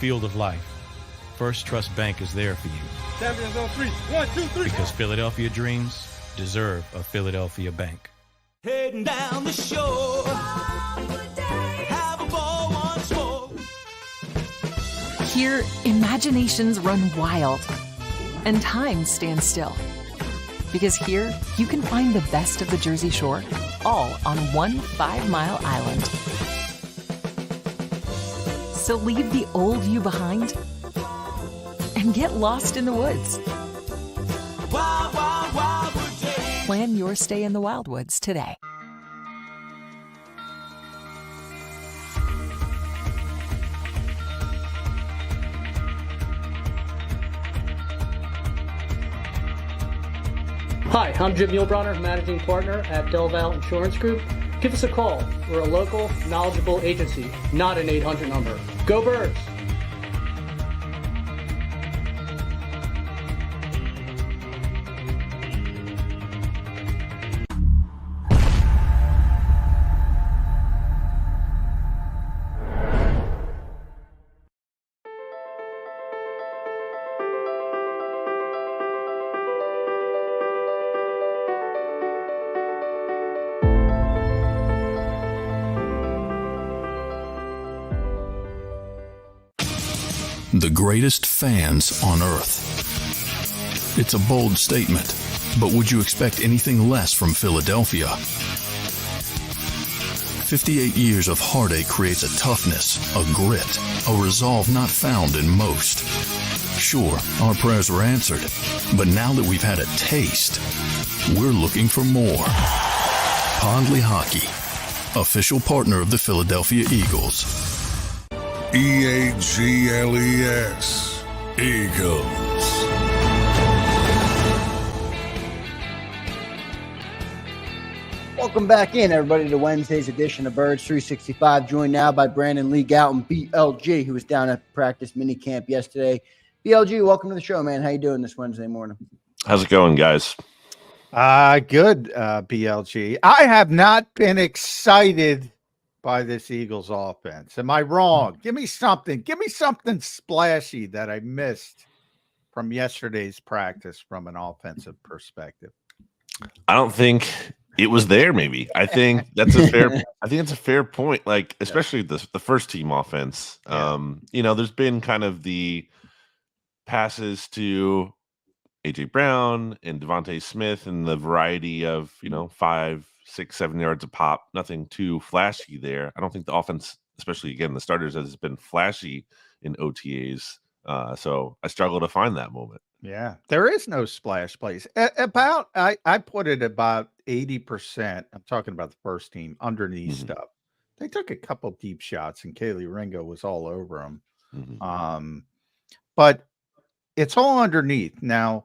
Field of life, First Trust Bank is there for you. Champions on 3. 1, 2, 3. Because Philadelphia dreams deserve a Philadelphia bank. Heading down the shore. Have a ball once more. Here, imaginations run wild and time stands still. Because here, you can find the best of the Jersey Shore, all on one 5-mile island. So leave the old you behind and get lost in the woods. Wild, wild, wildwood days. Plan your stay in the Wildwoods today. Hi, I'm Jim Muehlbronner, Managing Partner at Del Valle Insurance Group. Give us a call. We're a local, knowledgeable agency, not an 800 number. Go Birds! the greatest fans on earth. It's a bold statement, but would you expect anything less from Philadelphia? 58 years of heartache creates a toughness, a grit, a resolve not found in most. Sure, our prayers were answered, but now that we've had a taste, we're looking for more. Pondley Hockey, official partner of the Philadelphia Eagles. EAGLES, Eagles. Welcome back in, everybody, to Wednesday's edition of Birds 365. Joined now by Brandon Lee Gouton, BLG, who was down at practice minicamp yesterday. BLG, welcome to the show, man. How you doing this Wednesday morning? How's it going, guys? Good, BLG. I have not been excited by this Eagles offense. Am I wrong? Give me something. Give me something splashy that I missed from yesterday's practice from an offensive perspective. I don't think it was there. Maybe I think that's a fair. I think it's a fair point. Like especially the first team offense. There's been kind of the passes to AJ Brown and Devontae Smith and the variety of 5, 6, 7 yards a pop. Nothing too flashy there. I don't think the offense, especially again the starters, has been flashy in OTAs. So I struggle to find that moment. Yeah, there is no splash plays. I put it about 80%. I'm talking about the first team underneath stuff. They took a couple deep shots, and Ringo was all over them. But it's all underneath. Now,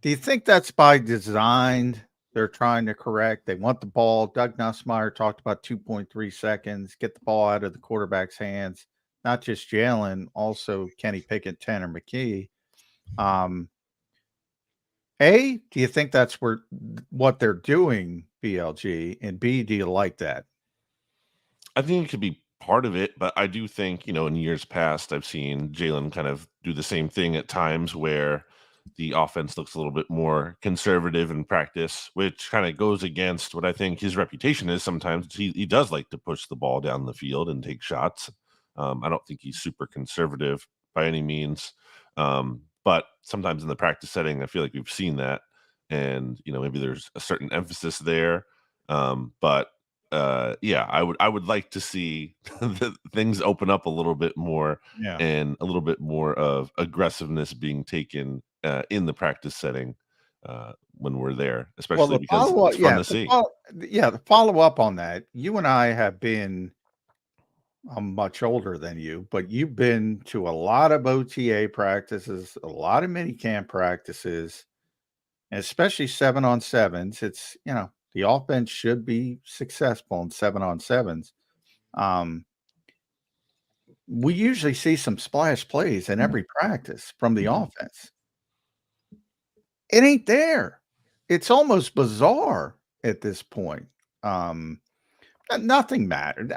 do you think that's by design? They're trying to correct. They want the ball. Doug Nussmeier talked about 2.3 seconds. Get the ball out of the quarterback's hands. Not just Jalen, also Kenny Pickett, Tanner McKee. A, do you think that's what they're doing, BLG? And B, do you like that? I think it could be part of it, but I do think, in years past, I've seen Jalen kind of do the same thing at times where the offense looks a little bit more conservative in practice, which kind of goes against what I think his reputation is. Sometimes he does like to push the ball down the field and take shots. I don't think he's super conservative by any means. But sometimes in the practice setting, I feel like we've seen that, and maybe there's a certain emphasis there. I would like to see things open up a little bit more, and a little bit more of aggressiveness being taken in the practice setting when we're there, especially because it's fun to see. The follow up on that, you and I have been. I'm much older than you, but you've been to a lot of OTA practices, a lot of minicamp practices, and especially 7-on-7s. It's, the offense should be successful in 7-on-7s. We usually see some splash plays in every practice from the offense. It ain't there. It's almost bizarre at this point. Nothing mattered.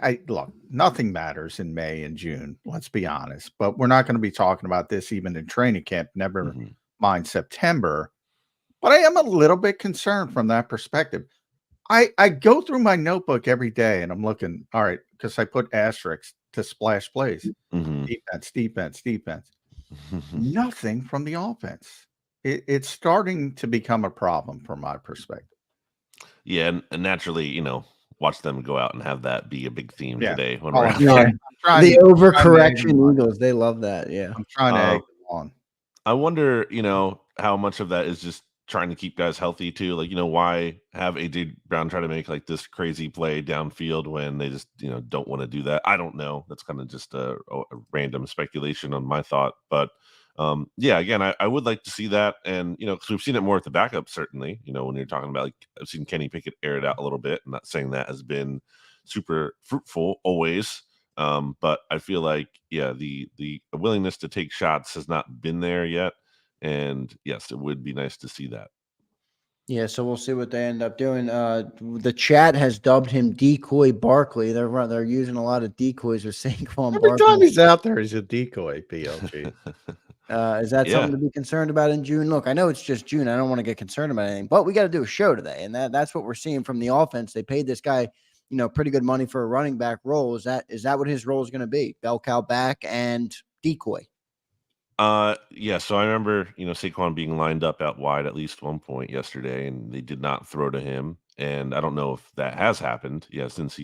Nothing matters in May and June. Let's be honest. But we're not going to be talking about this even in training camp. Never mind September. But I am a little bit concerned from that perspective. I go through my notebook every day and I'm looking. All right, because I put asterisks to splash plays. Defense. Nothing from the offense. It's starting to become a problem from my perspective. Yeah, and naturally, watch them go out and have that be a big theme today. When the overcorrection Eagles, they love that. Yeah, I'm trying to egg them on. I wonder, how much of that is just trying to keep guys healthy too. Like, why have AJ Brown try to make like this crazy play downfield when they just, don't want to do that? I don't know. That's kind of just a random speculation on my thought, but. Again, I would like to see that. And, because we've seen it more at the backup, certainly, when you're talking about, like, I've seen Kenny Pickett air it out a little bit. I'm not saying that has been super fruitful always. But I feel like, the willingness to take shots has not been there yet. And yes, it would be nice to see that. Yeah, so we'll see what they end up doing. The chat has dubbed him Decoy Barkley. They're using a lot of decoys or Saquon Every Barkley. time he's out there, he's a decoy, PLG. Is that something to be concerned about in June? Look, I know it's just June. I don't want to get concerned about anything, but we got to do a show today, and that's what we're seeing from the offense. They paid this guy, pretty good money for a running back role. Is that what his role is going to be? Bell cow back and decoy. Yeah, so I remember, Saquon being lined up out wide at least one point yesterday, and they did not throw to him. And I don't know if that has happened. Yeah, since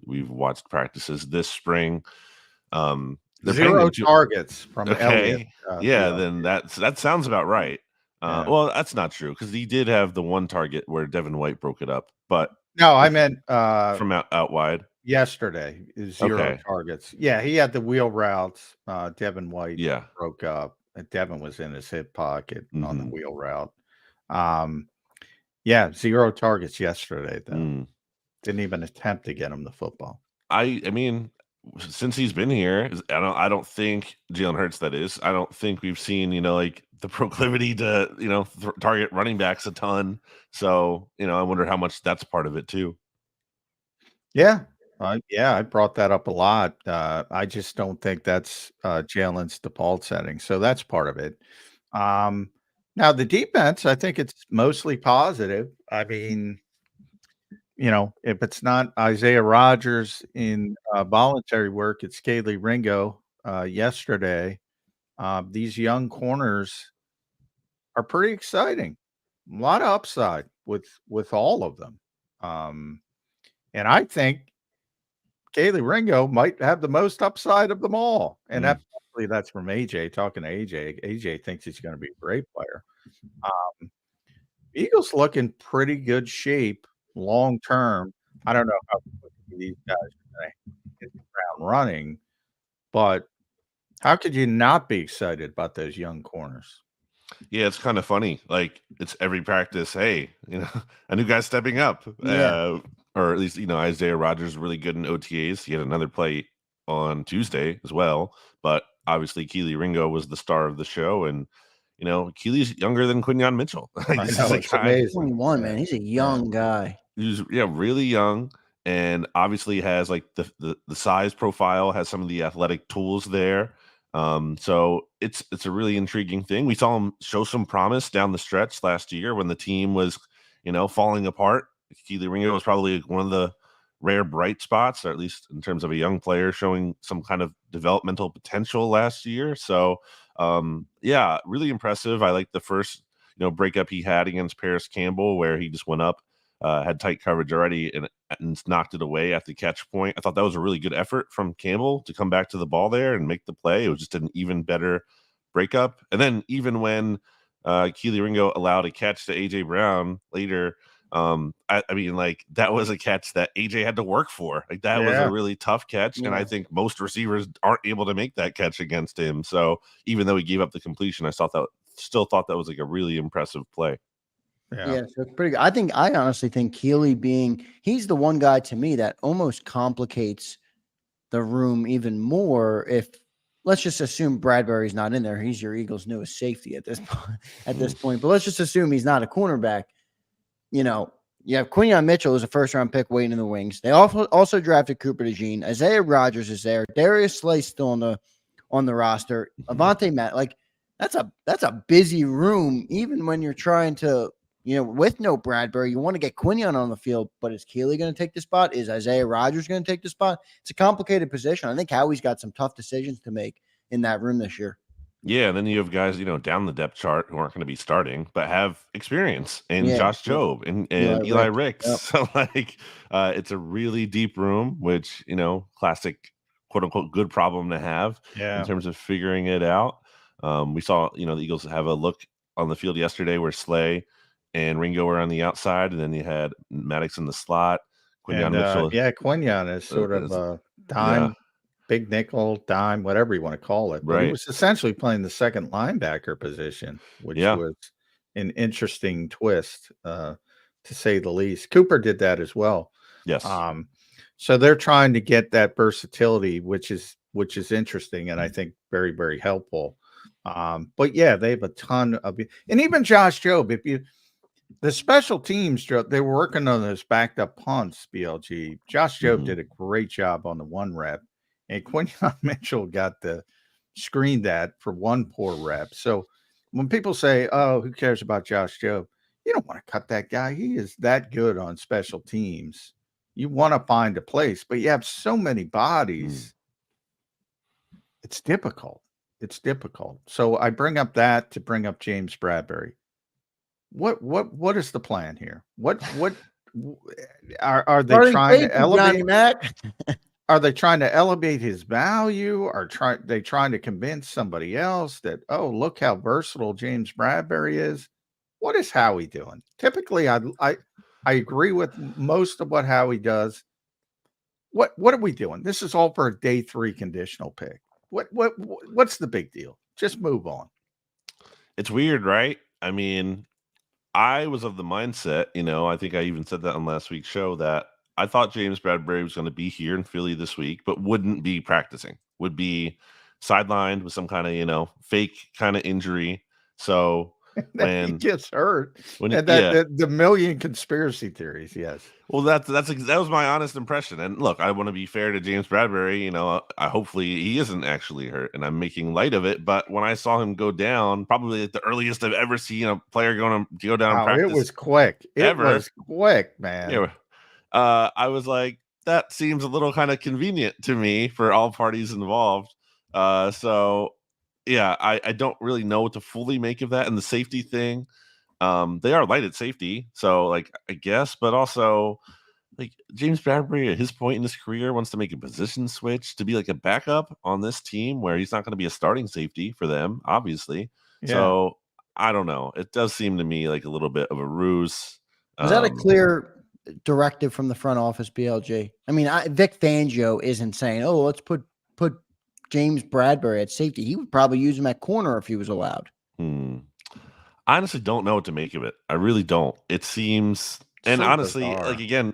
we've watched practices this spring. They're paying 0 him to targets from Elliott. okay. Yeah, then that sounds about right. Yeah. Well, that's not true because he did have the one target where Devin White broke it up, but No, I meant from out wide. yesterday is 0 Okay. targets. Yeah, he had the wheel routes. Devin White Yeah. broke up. And Devin was in his hip pocket on the Mhm. wheel route. Yeah, 0 targets yesterday, though. Mm. Didn't even attempt to get him the football. I mean, since he's been here, I don't think Jalen Hurts, that is. I don't think we've seen, like the proclivity to, target running backs a ton. So, I wonder how much that's part of it too. Yeah. I brought that up a lot. I just don't think that's Jalen's default setting. So that's part of it. Now the defense, I think it's mostly positive. I mean, if it's not Isaiah Rodgers in voluntary work, it's Kaylee Ringo yesterday. These young corners are pretty exciting. A lot of upside with all of them. And I think Kaylee Ringo might have the most upside of them all. And that's from AJ, talking to AJ. AJ thinks he's going to be a great player. Eagles look in pretty good shape long term. I don't know how quickly these guys are going to hit the ground running, but how could you not be excited about those young corners? Yeah, it's kind of funny. Like it's every practice. Hey, a new guy stepping up. Yeah. Or at least Isaiah Rodgers is really good in OTAs. He had another play on Tuesday as well. But obviously, Keely Ringo was the star of the show, and Keely's younger than Quinyon Mitchell. This is a guy, 21, man. He's a young guy. He's really young, and obviously has like the size profile, has some of the athletic tools there. So it's a really intriguing thing. We saw him show some promise down the stretch last year when the team was, falling apart. Keely Ringo was probably one of the rare bright spots, or at least in terms of a young player showing some kind of developmental potential last year. So, yeah, really impressive. I like the first, breakup he had against Paris Campbell, where he just went up, had tight coverage already and knocked it away at the catch point. I thought that was a really good effort from Campbell to come back to the ball there and make the play. It was just an even better breakup. And then even when Keely Ringo allowed a catch to AJ Brown later, I mean, like that was a catch that AJ had to work for. Like that was a really tough catch, and I think most receivers aren't able to make that catch against him. So even though he gave up the completion, I still thought that was like a really impressive play. Yeah, so it's pretty good. I honestly think Keely he's the one guy to me that almost complicates the room even more. If let's just assume Bradberry's not in there, he's your Eagles' newest safety at this point. But let's just assume he's not a cornerback. You have Quinyon Mitchell as a first-round pick waiting in the wings. They also drafted Cooper DeJean. Isaiah Rodgers is there. Darius Slay's still on the roster. Avonte Matt, like that's a busy room. Even when you're trying to, with no Bradberry, you want to get Quinyon on the field. But is Keely going to take the spot? Is Isaiah Rodgers going to take the spot? It's a complicated position. I think Howie's got some tough decisions to make in that room this year. Yeah, and then you have guys, down the depth chart who aren't going to be starting, but have experience in Josh Jobe and Eli Ricks. Yep. So, it's a really deep room, which, classic, quote unquote, good problem to have in terms of figuring it out. We saw, the Eagles have a look on the field yesterday where Slay and Ringo were on the outside, and then you had Maddox in the slot. Quinyon Mitchell. Quinyon is sort of a dime. Big nickel, dime, whatever you want to call it. But he was essentially playing the second linebacker position, which was an interesting twist, to say the least. Cooper did that as well. Yes. So they're trying to get that versatility, which is interesting and I think very, very helpful. But yeah, they have a ton of, and even Josh Jobe, the special teams, they were working on those backed up punts, BLG. Josh Jobe did a great job on the one rep. And Quinyon Mitchell got the screen that for one poor rep. So when people say, oh, who cares about Josh Jobe? You don't want to cut that guy. He is that good on special teams. You want to find a place, but you have so many bodies. It's difficult. It's difficult. So I bring up that to bring up James Bradberry. What is the plan here? What are they Starting trying to safety, Johnny elevate? Mac. Are they trying to elevate his value? Or they trying to convince somebody else that, oh, look how versatile James Bradberry is? What is Howie doing? Typically, I agree with most of what Howie does. What are we doing? This is all for a day 3 conditional pick. What's the big deal? Just move on. It's weird, right? I mean, I was of the mindset, I think I even said that on last week's show, that I thought James Bradberry was going to be here in Philly this week, but wouldn't be practicing, would be sidelined with some kind of, fake kind of injury. So when he gets hurt, when and the million conspiracy theories, yes. Well, that was my honest impression. And look, I want to be fair to James Bradberry. I hopefully he isn't actually hurt, and I'm making light of it. But when I saw him go down, probably the earliest I've ever seen a player go down in practice. It was quick. It was quick, man. Yeah. I was like, that seems a little kind of convenient to me for all parties involved. So yeah, I don't really know what to fully make of that. And the safety thing, they are light at safety, so I guess, but also James Bradberry at his point in his career wants to make a position switch to be a backup on this team where he's not going to be a starting safety for them, obviously. Yeah. So I don't know. It does seem to me like a little bit of a ruse. Is that a clear directive from the front office, BLG? I mean, Vic Fangio isn't saying, "Oh, let's put James Bradberry at safety." He would probably use him at corner if he was allowed. I honestly don't know what to make of it. I really don't. It seems, and honestly, again,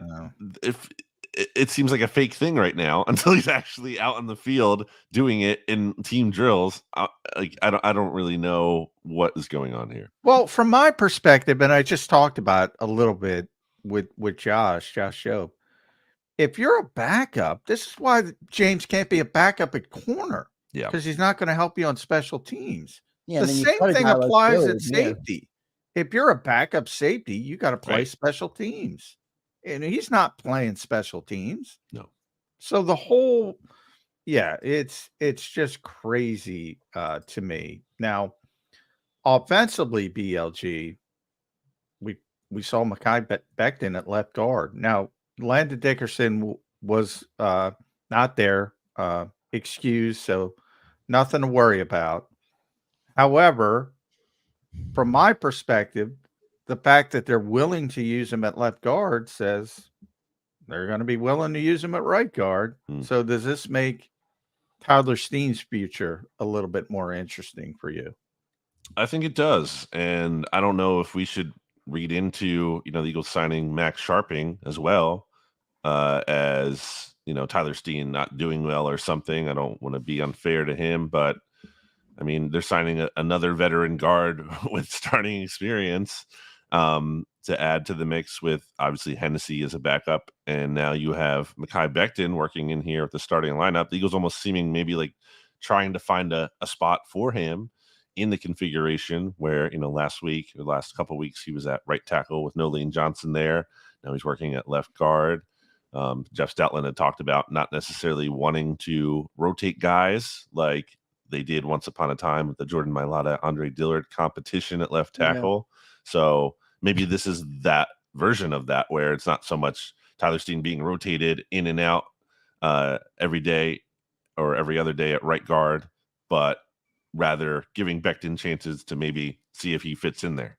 if it seems like a fake thing right now until he's actually out in the field doing it in team drills. I don't really know what is going on here. Well, from my perspective, and I just talked about a little bit with Josh Shope. If you're a backup, this is why James can't be a backup at corner. Yeah, because he's not going to help you on special teams. Yeah, the same thing applies at safety. Yeah. If you're a backup safety, you got to play special teams. And he's not playing special teams. No. So the whole, it's just crazy to me. Now, offensively, BLG, we saw Mekhi Becton at left guard. Now, Landon Dickerson was not there, excused, so nothing to worry about. However, from my perspective, the fact that they're willing to use him at left guard says they're going to be willing to use him at right guard. So does this make Tyler Steen's future a little bit more interesting for you? I think it does. And I don't know if we should read into, the Eagles signing Max Sharping as well as, Tyler Steen not doing well or something. I don't want to be unfair to him, but I mean, they're signing another veteran guard with starting experience to add to the mix with obviously Hennessy as a backup. And now you have Mekhi Becton working in here with the starting lineup. The Eagles almost seeming maybe trying to find a spot for him in the configuration where, last week or last couple of weeks, he was at right tackle with Nolene Johnson there. Now he's working at left guard. Jeff Stoutland had talked about not necessarily wanting to rotate guys like they did once upon a time with the Jordan Mailata, Andre Dillard competition at left tackle. Yeah. So maybe this is that version of that where it's not so much Tyler Steen being rotated in and out every day or every other day at right guard, but rather giving Becton chances to maybe see if he fits in there.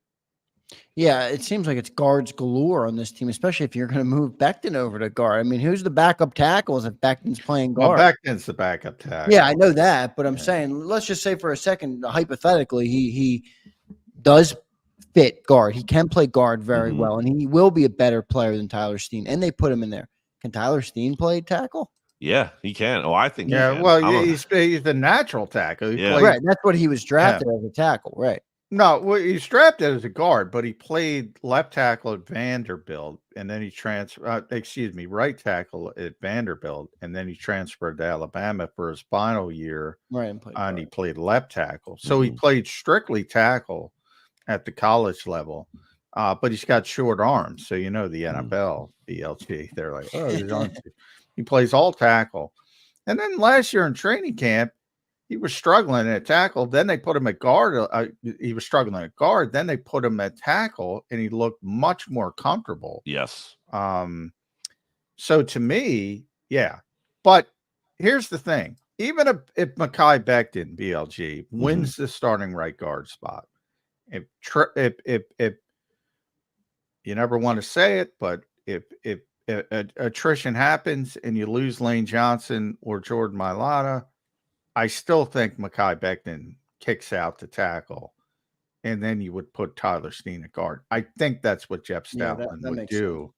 Yeah, it seems like it's guards galore on this team, especially if you're going to move Becton over to guard. I mean, who's the backup tackles if Becton's playing guard? Well, Becton's the backup tackle. Yeah, I know that, but I'm saying, let's just say for a second, hypothetically, he does fit guard. He can play guard very well, and he will be a better player than Tyler Steen, and they put him in there. Can Tyler Steen play tackle? Yeah, he can. Oh, I think he can. Well, he's the natural tackle. Right, that's what he was drafted as a tackle, right? No, well, he's drafted as a guard, but he played left tackle at Vanderbilt, and then he right tackle at Vanderbilt, and then he transferred to Alabama for his final year. Right, and he played left tackle. So he played strictly tackle at the college level, but he's got short arms. So the NFL, BLG, they're like, oh, he plays all tackle. And then last year in training camp, he was struggling at tackle. Then they put him at guard. He was struggling at guard. Then they put him at tackle, and he looked much more comfortable. Yes. So to me, yeah. But here's the thing. Even if Mekhi Becton, BLG, wins the starting right guard spot, if you never want to say it, but if attrition happens and you lose Lane Johnson or Jordan Mailata, I still think Mekhi Becton kicks out to tackle, and then you would put Tyler Steen at guard. I think that's what Jeff Stoutland would do. Sense.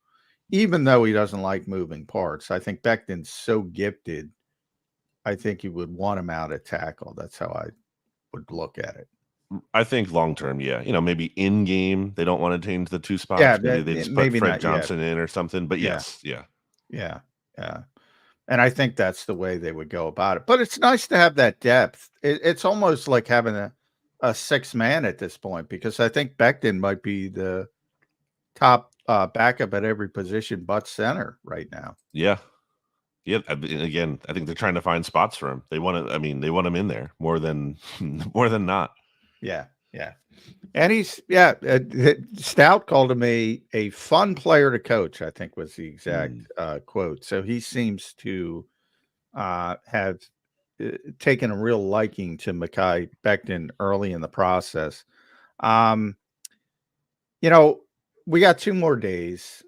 Even though he doesn't like moving parts, I think Becton's so gifted. I think you would want him out at tackle. That's how I would look at it. I think long term, yeah. Maybe in game they don't want to change the two spots. Yeah, maybe they just put Fred Johnson in or something. But yeah. Yeah. And I think that's the way they would go about it. But it's nice to have that depth. It's almost like having a six man at this point, because I think Becton might be the top backup at every position but center right now. Yeah. Yeah, again, I think they're trying to find spots for him. They want to. I mean, they want him in there more than not. Yeah. And he's Stout called him a fun player to coach, I think was the exact quote. So he seems to have taken a real liking to Mekhi Becton early in the process. We got 2 more days.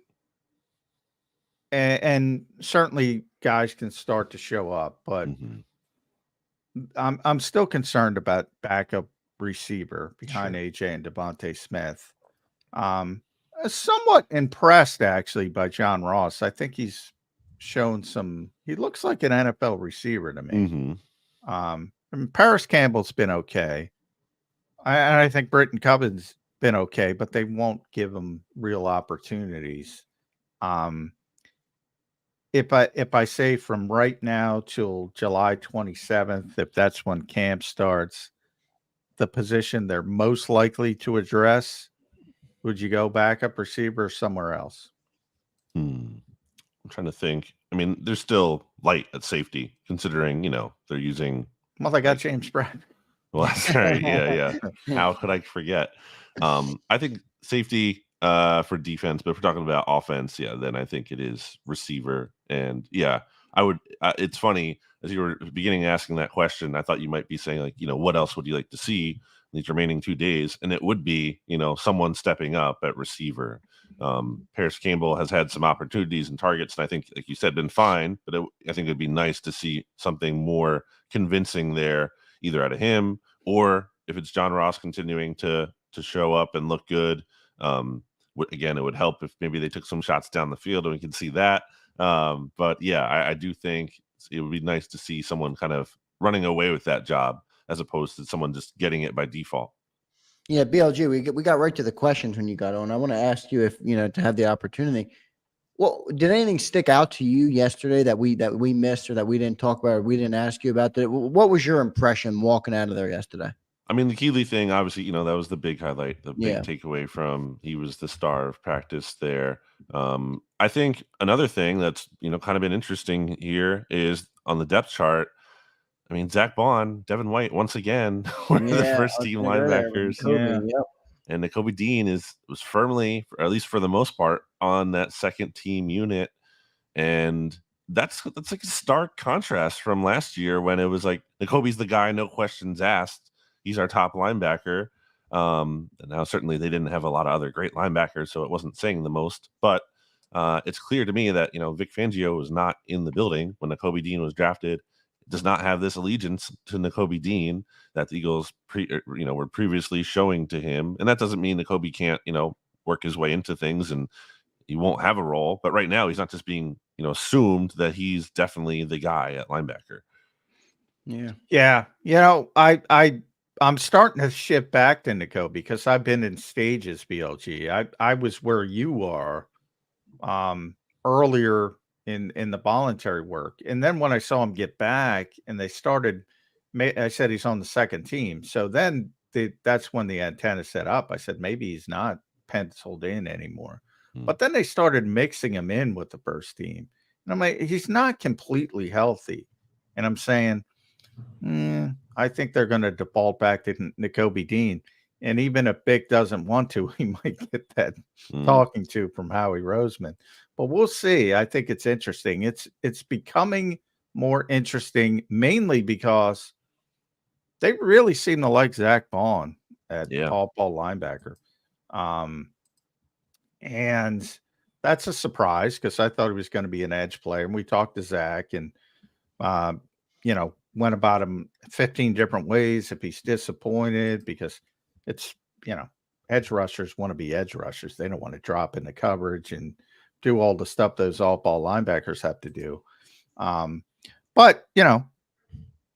And certainly guys can start to show up, but I'm still concerned about backup receiver behind AJ and Devontae Smith. Somewhat impressed actually by John Ross. I think he's shown he looks like an NFL receiver to me. Paris Campbell's been okay. And I think Britton Covens been okay, but they won't give him real opportunities. If I say from right now till July 27th, if that's when camp starts, the position they're most likely to address, would you go backup receiver or somewhere else? I'm trying to think. I mean, they're still light at safety, considering, they're using. Well, they got James Bradberry. Well, that's right. Yeah. How could I forget? I think safety for defense, but if we're talking about offense, then I think it is receiver. And I would. It's funny, as you were beginning asking that question, I thought you might be saying, like, what else would you like to see in these remaining 2 days? And it would be, someone stepping up at receiver. Paris Campbell has had some opportunities and targets, and I think, like you said, been fine. But I think it'd be nice to see something more convincing there, either out of him or if it's John Ross continuing to show up and look good. Again, it would help if maybe they took some shots down the field and we can see that. But I do think it would be nice to see someone kind of running away with that job as opposed to someone just getting it by default. Yeah, BLG, we got right to the questions when you got on. I want to ask you if, to have the opportunity. Well, did anything stick out to you yesterday that we missed or that we didn't talk about or we didn't ask you about? What was your impression walking out of there yesterday? I mean, the Keeley thing, obviously, that was the big highlight, the big takeaway from he was the star of practice there. I think another thing that's, kind of been interesting here is on the depth chart. I mean, Zach Bond, Devin White, once again, one of the first team linebackers. And Nakobe Dean was firmly, or at least for the most part, on that second team unit. And that's like a stark contrast from last year when it was like Nakobe's the guy, no questions asked. He's our top linebacker. And now certainly they didn't have a lot of other great linebackers, so it wasn't saying the most. But it's clear to me that, Vic Fangio was not in the building when Nakobe Dean was drafted. Does not have this allegiance to Nakobe Dean that the Eagles were previously showing to him. And that doesn't mean Nakobe can't, work his way into things and he won't have a role. But right now he's not just being, assumed that he's definitely the guy at linebacker. Yeah. I'm starting to shift back to Nakobe because I've been in stages, BLG. I was where you are earlier in the voluntary work. And then when I saw him get back and they started, I said he's on the second team. So then that's when the antenna set up. I said, maybe he's not penciled in anymore. But then they started mixing him in with the first team. And I'm like, he's not completely healthy. And I'm saying, I I think they're going to default back to Nakobe Dean. And even if Bick doesn't want to, he might get that talking to from Howie Roseman. But we'll see. I think it's interesting. It's becoming more interesting, mainly because they really seem to like Zach Vaughn at Paul linebacker. And that's a surprise because I thought he was going to be an edge player. And we talked to Zach and, went about him 15 different ways if he's disappointed because it's, edge rushers want to be edge rushers. They don't want to drop into coverage and do all the stuff those off-ball linebackers have to do. But,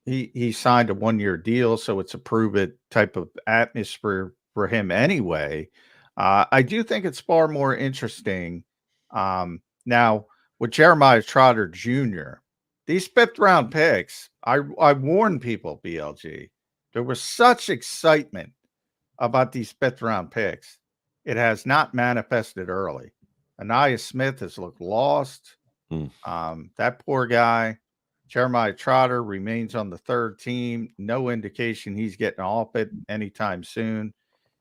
he signed a 1-year deal, so it's a prove-it type of atmosphere for him anyway. I do think it's far more interesting now with Jeremiah Trotter Jr., these 5th-round picks, I warned people, BLG, there was such excitement about these 5th-round picks. It has not manifested early. Anaya Smith has looked lost. That poor guy. Jeremiah Trotter remains on the 3rd team. No indication he's getting off it anytime soon.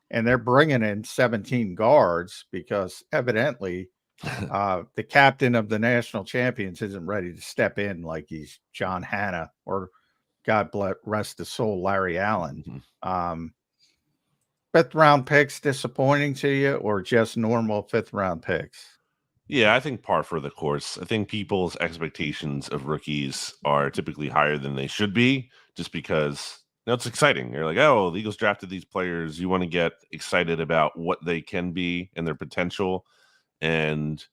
And they're bringing in 17 guards because evidently the captain of the national champions isn't ready to step in like he's John Hanna or God bless rest his soul, Larry Allen. 5th-round picks disappointing to you or just normal 5th-round picks? Yeah, I think par for the course. I think people's expectations of rookies are typically higher than they should be just because it's exciting. You're like, oh, the Eagles drafted these players. You want to get excited about what they can be and their potential. And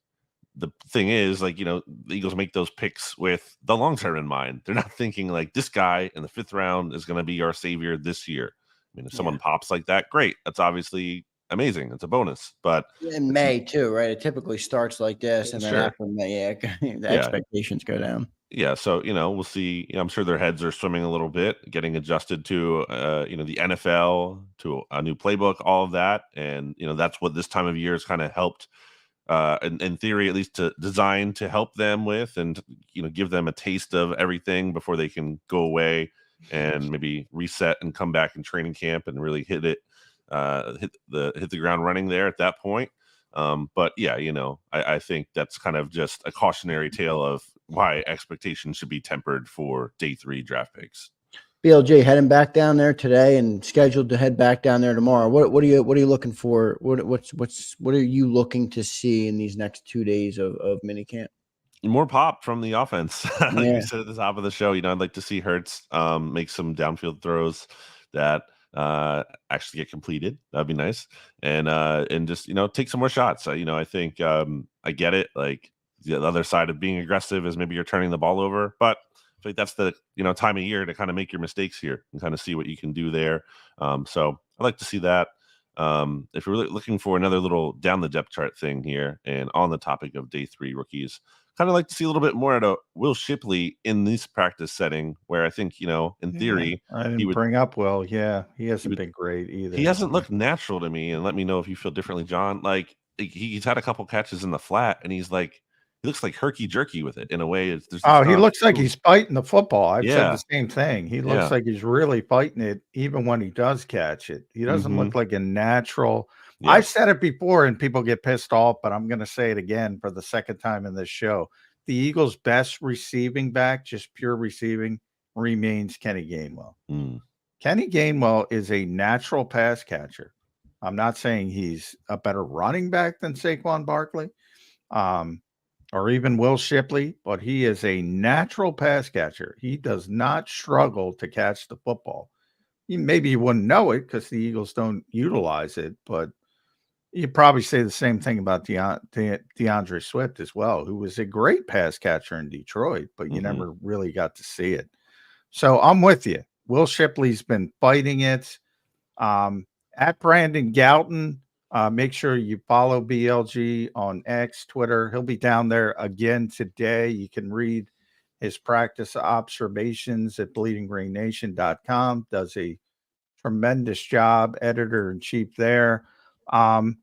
the thing is, the Eagles make those picks with the long term in mind. They're not thinking like this guy in the 5th round is going to be our savior this year. I mean, if someone pops like that, great. That's obviously amazing. It's a bonus. But in May too, right? It typically starts like this, and then after May, the expectations go down. Yeah, so we'll see. I'm sure their heads are swimming a little bit, getting adjusted to the NFL, to a new playbook, all of that, and that's what this time of year has kind of helped. In theory, at least, to design to help them with, and give them a taste of everything before they can go away and maybe reset and come back in training camp and really hit the ground running there at that point. But yeah, I think that's kind of just a cautionary tale of why expectations should be tempered for day 3 draft picks. BLJ heading back down there today and scheduled to head back down there tomorrow. What are you looking for? What are you looking to see in these next 2 days of minicamp? More pop from the offense. Like you said at the top of the show, I'd like to see Hurts make some downfield throws that actually get completed. That'd be nice. And just take some more shots. I think I get it. Like the other side of being aggressive is maybe you're turning the ball over, but I think that's the time of year to kind of make your mistakes here and kind of see what you can do there. So I'd like to see that. If we're looking for another little down the depth chart thing here, and on the topic of day 3 rookies, kind of like to see a little bit more out of Will Shipley in this practice setting, where I think in theory I didn't bring up Will. Yeah, he hasn't been great either. He hasn't looked natural to me, and let me know if you feel differently, John. Like he's had a couple catches in the flat, and he looks like herky jerky with it in a way. He looks like he's fighting the football. I've said the same thing. He looks like he's really fighting it, even when he does catch it. He doesn't look like a natural. Yeah. I've said it before, and people get pissed off, but I'm going to say it again for the second time in this show. The Eagles' best receiving back, just pure receiving, remains Kenny Gainwell. Kenny Gainwell is a natural pass catcher. I'm not saying he's a better running back than Saquon Barkley. Or even Will Shipley, but he is a natural pass catcher. He does not struggle to catch the football. Maybe you wouldn't know it because the Eagles don't utilize it, but you'd probably say the same thing about DeAndre Swift as well, who was a great pass catcher in Detroit, but you never really got to see it. So I'm with you. Will Shipley's been fighting it. At Brandon Gouton, make sure you follow BLG on X, Twitter. He'll be down there again today. You can read his practice observations at bleedinggreennation.com. Does a tremendous job, editor-in-chief there. I'll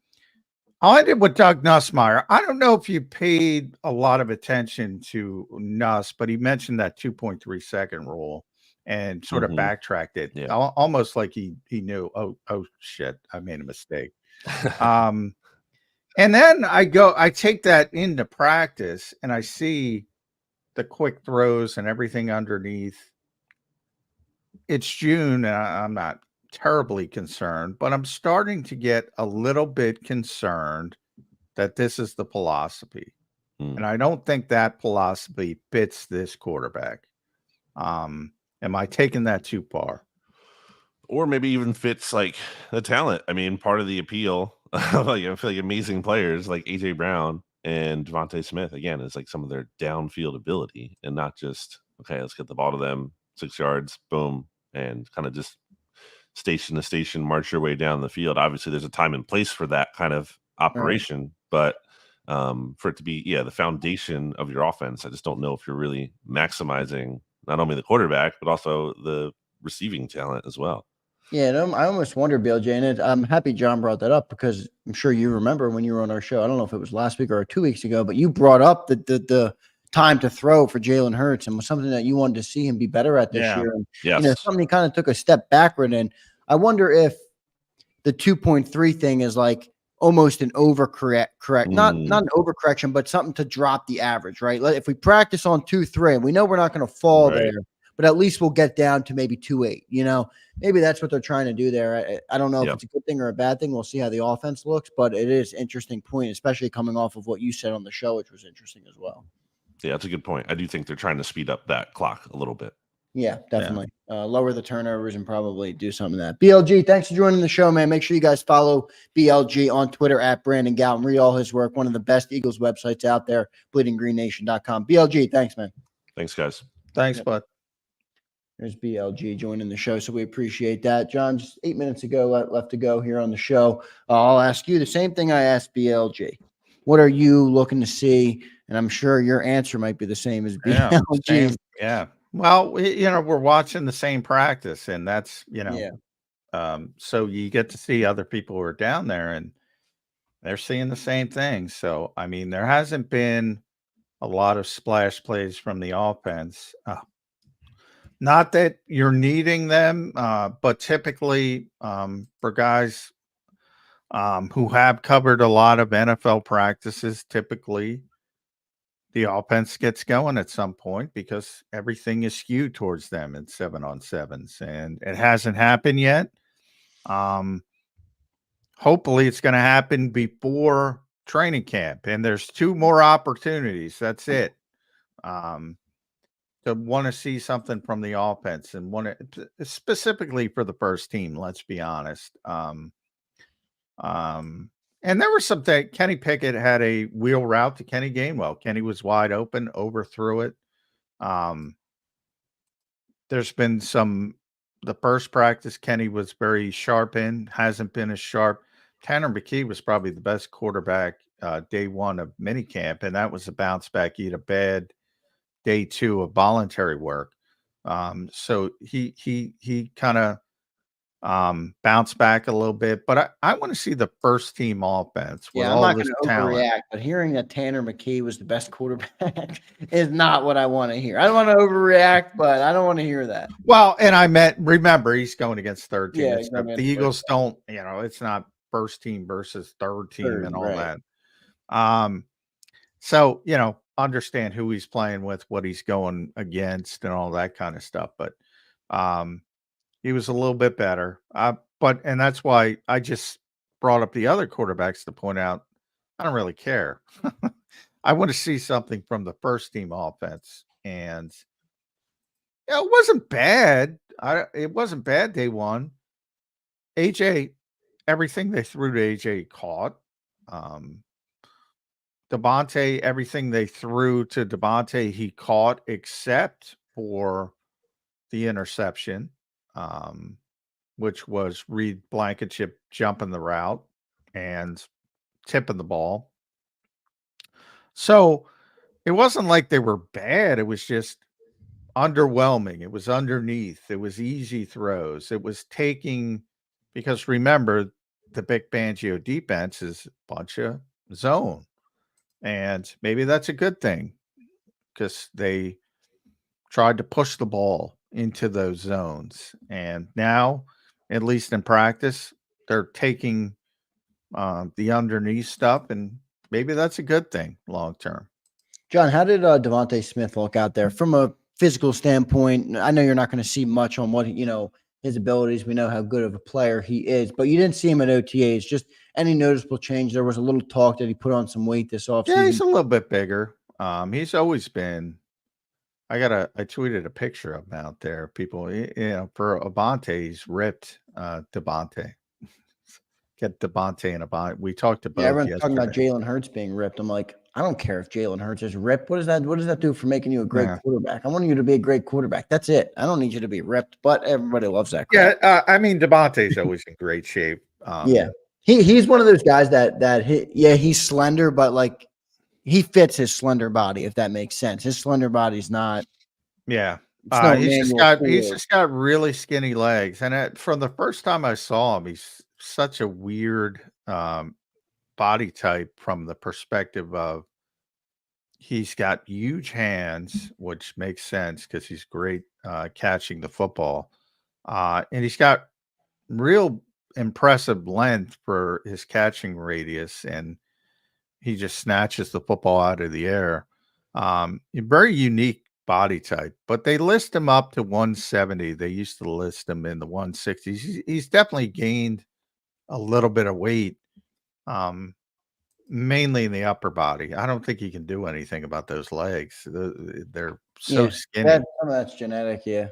end it with Doug Nussmeier. I don't know if you paid a lot of attention to Nuss, but he mentioned that 2.3 second rule. and sort of backtracked it, Yeah. almost like he knew, oh shit, I made a mistake. And then I take that into practice, and I see the quick throws and everything underneath. It's June, and I'm not terribly concerned, but I'm starting to get a little bit concerned that this is the philosophy. And I don't think that philosophy fits this quarterback. Am I taking that too far? Or maybe even fits like the talent. I mean, part of the appeal, like I feel like amazing players like AJ Brown and Devontae Smith, again, is like some of their downfield ability and not just, okay, let's get the ball to them 6 yards, boom, and kind of just station to station, march your way down the field. Obviously, there's a time and place for that kind of operation, but for it to be, the foundation of your offense, I just don't know if you're really maximizing not only the quarterback, but also the receiving talent as well. Yeah, and I almost wonder, BLJ, and I'm happy John brought that up because I'm sure you remember when you were on our show. I don't know if it was last week or 2 weeks ago, but you brought up the time to throw for Jalen Hurts and was something that you wanted to see him be better at this year. And something he kind of took a step backward. And I wonder if the 2.3 thing is like almost an overcorrect, not an overcorrection, but something to drop the average, right? If we practice on 2.3, we know we're not going to fall there, but at least we'll get down to maybe 2.8. Maybe that's what they're trying to do there. I don't know if it's a good thing or a bad thing. We'll see how the offense looks, but it is an interesting point, especially coming off of what you said on the show, which was interesting as well. Yeah, that's a good point. I do think they're trying to speed up that clock a little bit. Yeah, definitely. Lower the turnovers and probably do some of that. BLG, thanks for joining the show, man. Make sure you guys follow BLG on Twitter at Brandon Galton. Read all his work. One of the best Eagles websites out there, bleedinggreennation.com. BLG, thanks, man. Thanks, guys. Thanks, bud. There's BLG joining the show, so we appreciate that. John, just 8 minutes ago left to go here on the show. I'll ask you the same thing I asked BLG. What are you looking to see? And I'm sure your answer might be the same as BLG. Yeah. Well, we're watching the same practice, and that's, so you get to see other people who are down there, and they're seeing the same thing. So, I mean, there hasn't been a lot of splash plays from the offense. Not that you're needing them, but typically for guys who have covered a lot of NFL practices, typically the offense gets going at some point because everything is skewed towards them in 7-on-7s, and it hasn't happened yet. Hopefully it's going to happen before training camp, and there's 2 more opportunities. That's it. To want to see something from the offense and want to specifically for the first team, let's be honest. And there was something. Kenny Pickett had a wheel route to Kenny Gainwell. Kenny was wide open, overthrew it. There's been the first practice Kenny was very sharp in, hasn't been as sharp. Tanner McKee was probably the best quarterback day 1 of minicamp, and that was a bounce back. He had a bad day 2 of voluntary work. So he kind of bounce back a little bit, but I want to see the first team offense with all this talent. Overreact, but hearing that Tanner McKee was the best quarterback is not what I want to hear. I don't want to overreact, but I don't want to hear that. Well, and remember, he's going against third team. Yeah, the Eagles don't, it's not first team versus third team and all that. So, understand who he's playing with, what he's going against, and all that kind of stuff. But he was a little bit better. And that's why I just brought up the other quarterbacks to point out I don't really care. I want to see something from the first team offense. And it wasn't bad. It wasn't bad day 1. AJ, everything they threw to AJ caught. Devontae, everything they threw to Devontae, he caught except for the interception, which was Reed Blankenship jumping the route and tipping the ball. So it wasn't like they were bad. It was just underwhelming. It was underneath. It was easy throws. It was taking, because remember, the Vic Fangio defense is a bunch of zone. And maybe that's a good thing because they tried to push the ball into those zones. And now, at least in practice, they're taking the underneath stuff, and maybe that's a good thing long term. John, how did Devontae Smith look out there from a physical standpoint? I know you're not going to see much on what his abilities. We know how good of a player he is, but you didn't see him at OTAs. Just any noticeable change? There was a little talk that he put on some weight this offseason. Yeah, he's a little bit bigger. He's always been. I tweeted a picture of him out there. People, for Abante, he's ripped. Devontae, get Devontae and Abante. We talked about. Yeah, everyone's talking about Jalen Hurts being ripped. I'm like, I don't care if Jalen Hurts is ripped. What does that do for making you a great quarterback? I want you to be a great quarterback. That's it. I don't need you to be ripped, but everybody loves that. Yeah, I mean, Devontae's always in great shape. Yeah, he's one of those guys that he's slender, but like he fits his slender body, if that makes sense. His slender body's not. Yeah, no he's just got really skinny legs, and from the first time I saw him, he's such a weird body type from the perspective of he's got huge hands, which makes sense because he's great catching the football, and he's got real impressive length for his catching radius, and he just snatches the football out of the air. A very unique body type, but they list him up to 170. They used to list him in the 160s. He's definitely gained a little bit of weight, mainly in the upper body. I don't think he can do anything about those legs. They're so skinny. Some of that's genetic, yeah.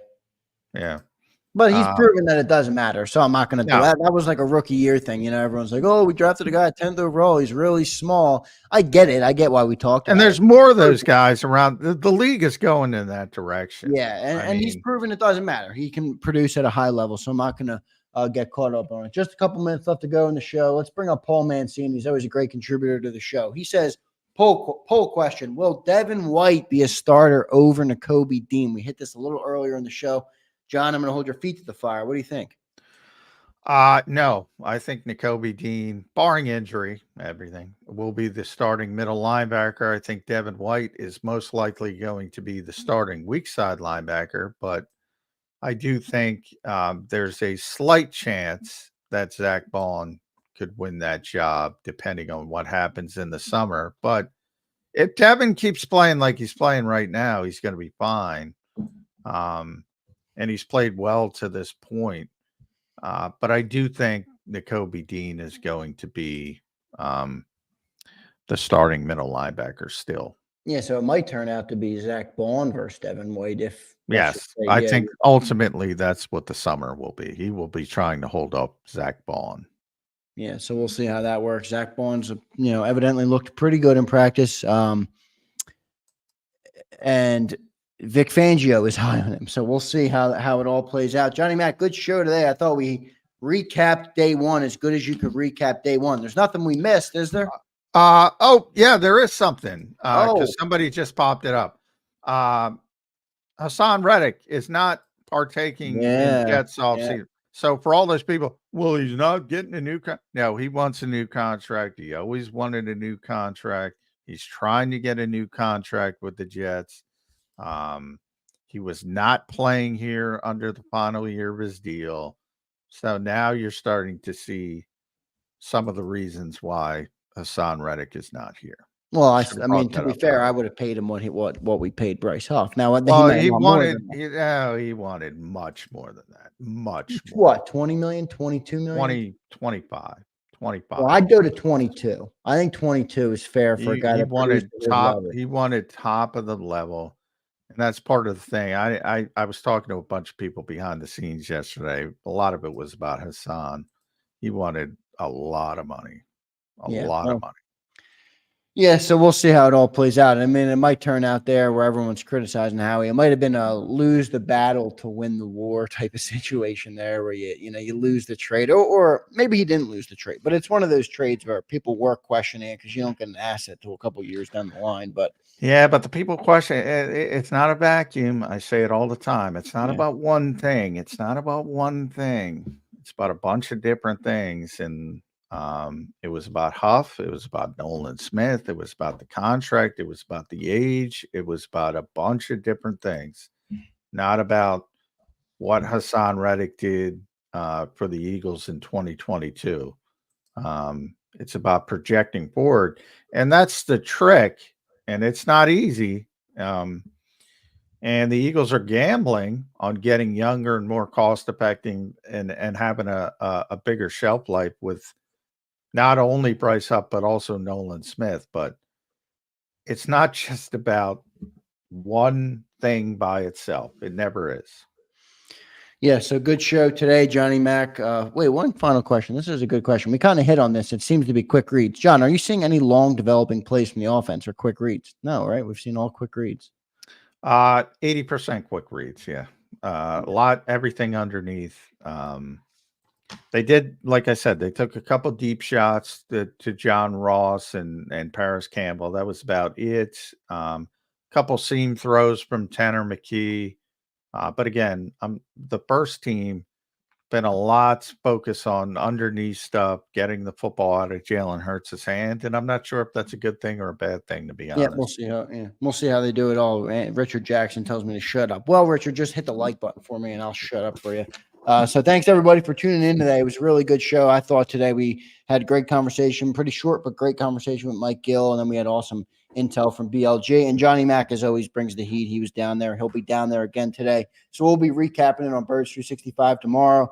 But he's proven that it doesn't matter, so I'm not going to do that. That was like a rookie year thing. Everyone's like, oh, we drafted a guy at 10th overall. He's really small. I get it. I get why we talked about it. And there's more of those guys around. The league is going in that direction. Yeah, and he's proven it doesn't matter. He can produce at a high level, so I'm not going to get caught up on it. Just a couple minutes left to go in the show. Let's bring up Paul Mancini. He's always a great contributor to the show. He says, poll question, will Devin White be a starter over Nakobe Dean? We hit this a little earlier in the show. John, I'm going to hold your feet to the fire. What do you think? No, I think Nakobe Dean, barring injury, everything, will be the starting middle linebacker. I think Devin White is most likely going to be the starting weak side linebacker, but I do think there's a slight chance that Zach Bond could win that job, depending on what happens in the summer. But if Devin keeps playing like he's playing right now, he's going to be fine. And he's played well to this point. But I do think Nakobe Dean is going to be the starting middle linebacker still. Yeah, so it might turn out to be Zach Bond versus Devin White. I think ultimately that's what the summer will be. He will be trying to hold up Zach Bond. Yeah, so we'll see how that works. Zach Bond's, evidently looked pretty good in practice. And Vic Fangio is high on him. So we'll see how it all plays out. Johnny Mac, good show today. I thought we recapped day one as good as you could recap day one. There's nothing we missed, is there? There is something. Because somebody just popped it up. Hassan Reddick is not partaking in Jets offseason. So for all those people, well, he's not getting a new contract. No, he wants a new contract. He always wanted a new contract. He's trying to get a new contract with the Jets. He was not playing here under the final year of his deal. So now you're starting to see some of the reasons why Hassan Reddick is not here. Well, I mean, to be fair, I would have paid him what we paid Bryce Huff. Now, he wanted much more than that. Much more. What, 20 million, 22 million? 25. Well, I'd go to 22. I think 22 is fair for a guy that wanted top. He wanted top of the level. And that's part of the thing. I was talking to a bunch of people behind the scenes yesterday. A lot of it was about Hassan. He wanted a lot of money. A lot of money. Yeah, so we'll see how it all plays out. I mean, it might turn out there where everyone's criticizing Howie. It might have been a lose the battle to win the war type of situation there where you lose the trade. Or maybe he didn't lose the trade. But it's one of those trades where people were questioning it because you don't get an asset till a couple years down the line. But but the people question it's not a vacuum. I say it all the time. It's not about one thing. It's not about one thing. It's about a bunch of different things. And it was about Huff. It was about Nolan Smith. It was about the contract. It was about the age. It was about a bunch of different things. Not about what Hassan Reddick did for the Eagles in 2022. It's about projecting forward, and that's the trick, and it's not easy. And the Eagles are gambling on getting younger and more cost-effective and having a bigger shelf life with not only Bryce Huff, but also Nolan Smith. But it's not just about one thing by itself. It never is. Yeah, so good show today, Johnny Mac. Wait, one final question. This is a good question. We kind of hit on this. It seems to be quick reads. John, are you seeing any long developing plays from the offense or quick reads? No, right? We've seen all quick reads. 80% quick reads, yeah. Everything underneath. They did, like I said, they took a couple deep shots to John Ross and Paris Campbell. That was about it. Couple seam throws from Tanner McKee. But again, the first team been a lot focus on underneath stuff, getting the football out of Jalen Hurts' hand, and I'm not sure if that's a good thing or a bad thing, to be honest. Yeah, we'll see how they do it all. Richard Jackson tells me to shut up. Well, Richard, just hit the like button for me, and I'll shut up for you. So thanks everybody for tuning in today. It was a really good show. I thought today we had a great conversation, pretty short but great conversation with Mike Gill, and then we had awesome intel from BLG, and Johnny Mac, as always, brings the heat. He was down there. He'll be down there again today. So we'll be recapping it on Birds 365 tomorrow.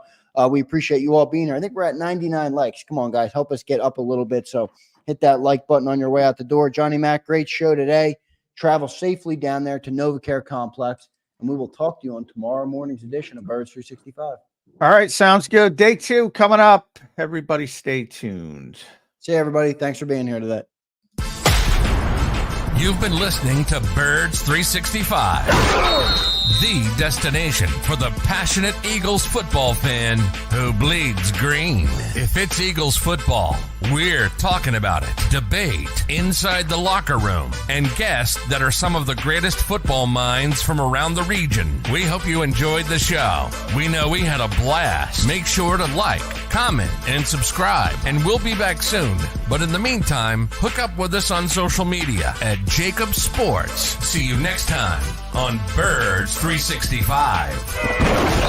We appreciate you all being here. I think we're at 99 likes. Come on, guys. Help us get up a little bit. So hit that like button on your way out the door. Johnny Mac, great show today. Travel safely down there to NovaCare Complex, and we will talk to you on tomorrow morning's edition of Birds 365. All right, sounds good. Day 2 coming up. Everybody stay tuned. See you, everybody. Thanks for being here today. You've been listening to Birds 365, the destination for the passionate Eagles football fan who bleeds green. If it's Eagles football, we're talking about it. Debate inside the locker room and guests that are some of the greatest football minds from around the region. We hope you enjoyed the show. We know we had a blast. Make sure to like, comment, and subscribe, and we'll be back soon. But in the meantime, hook up with us on social media at JAKIB Sports. See you next time on Birds 365.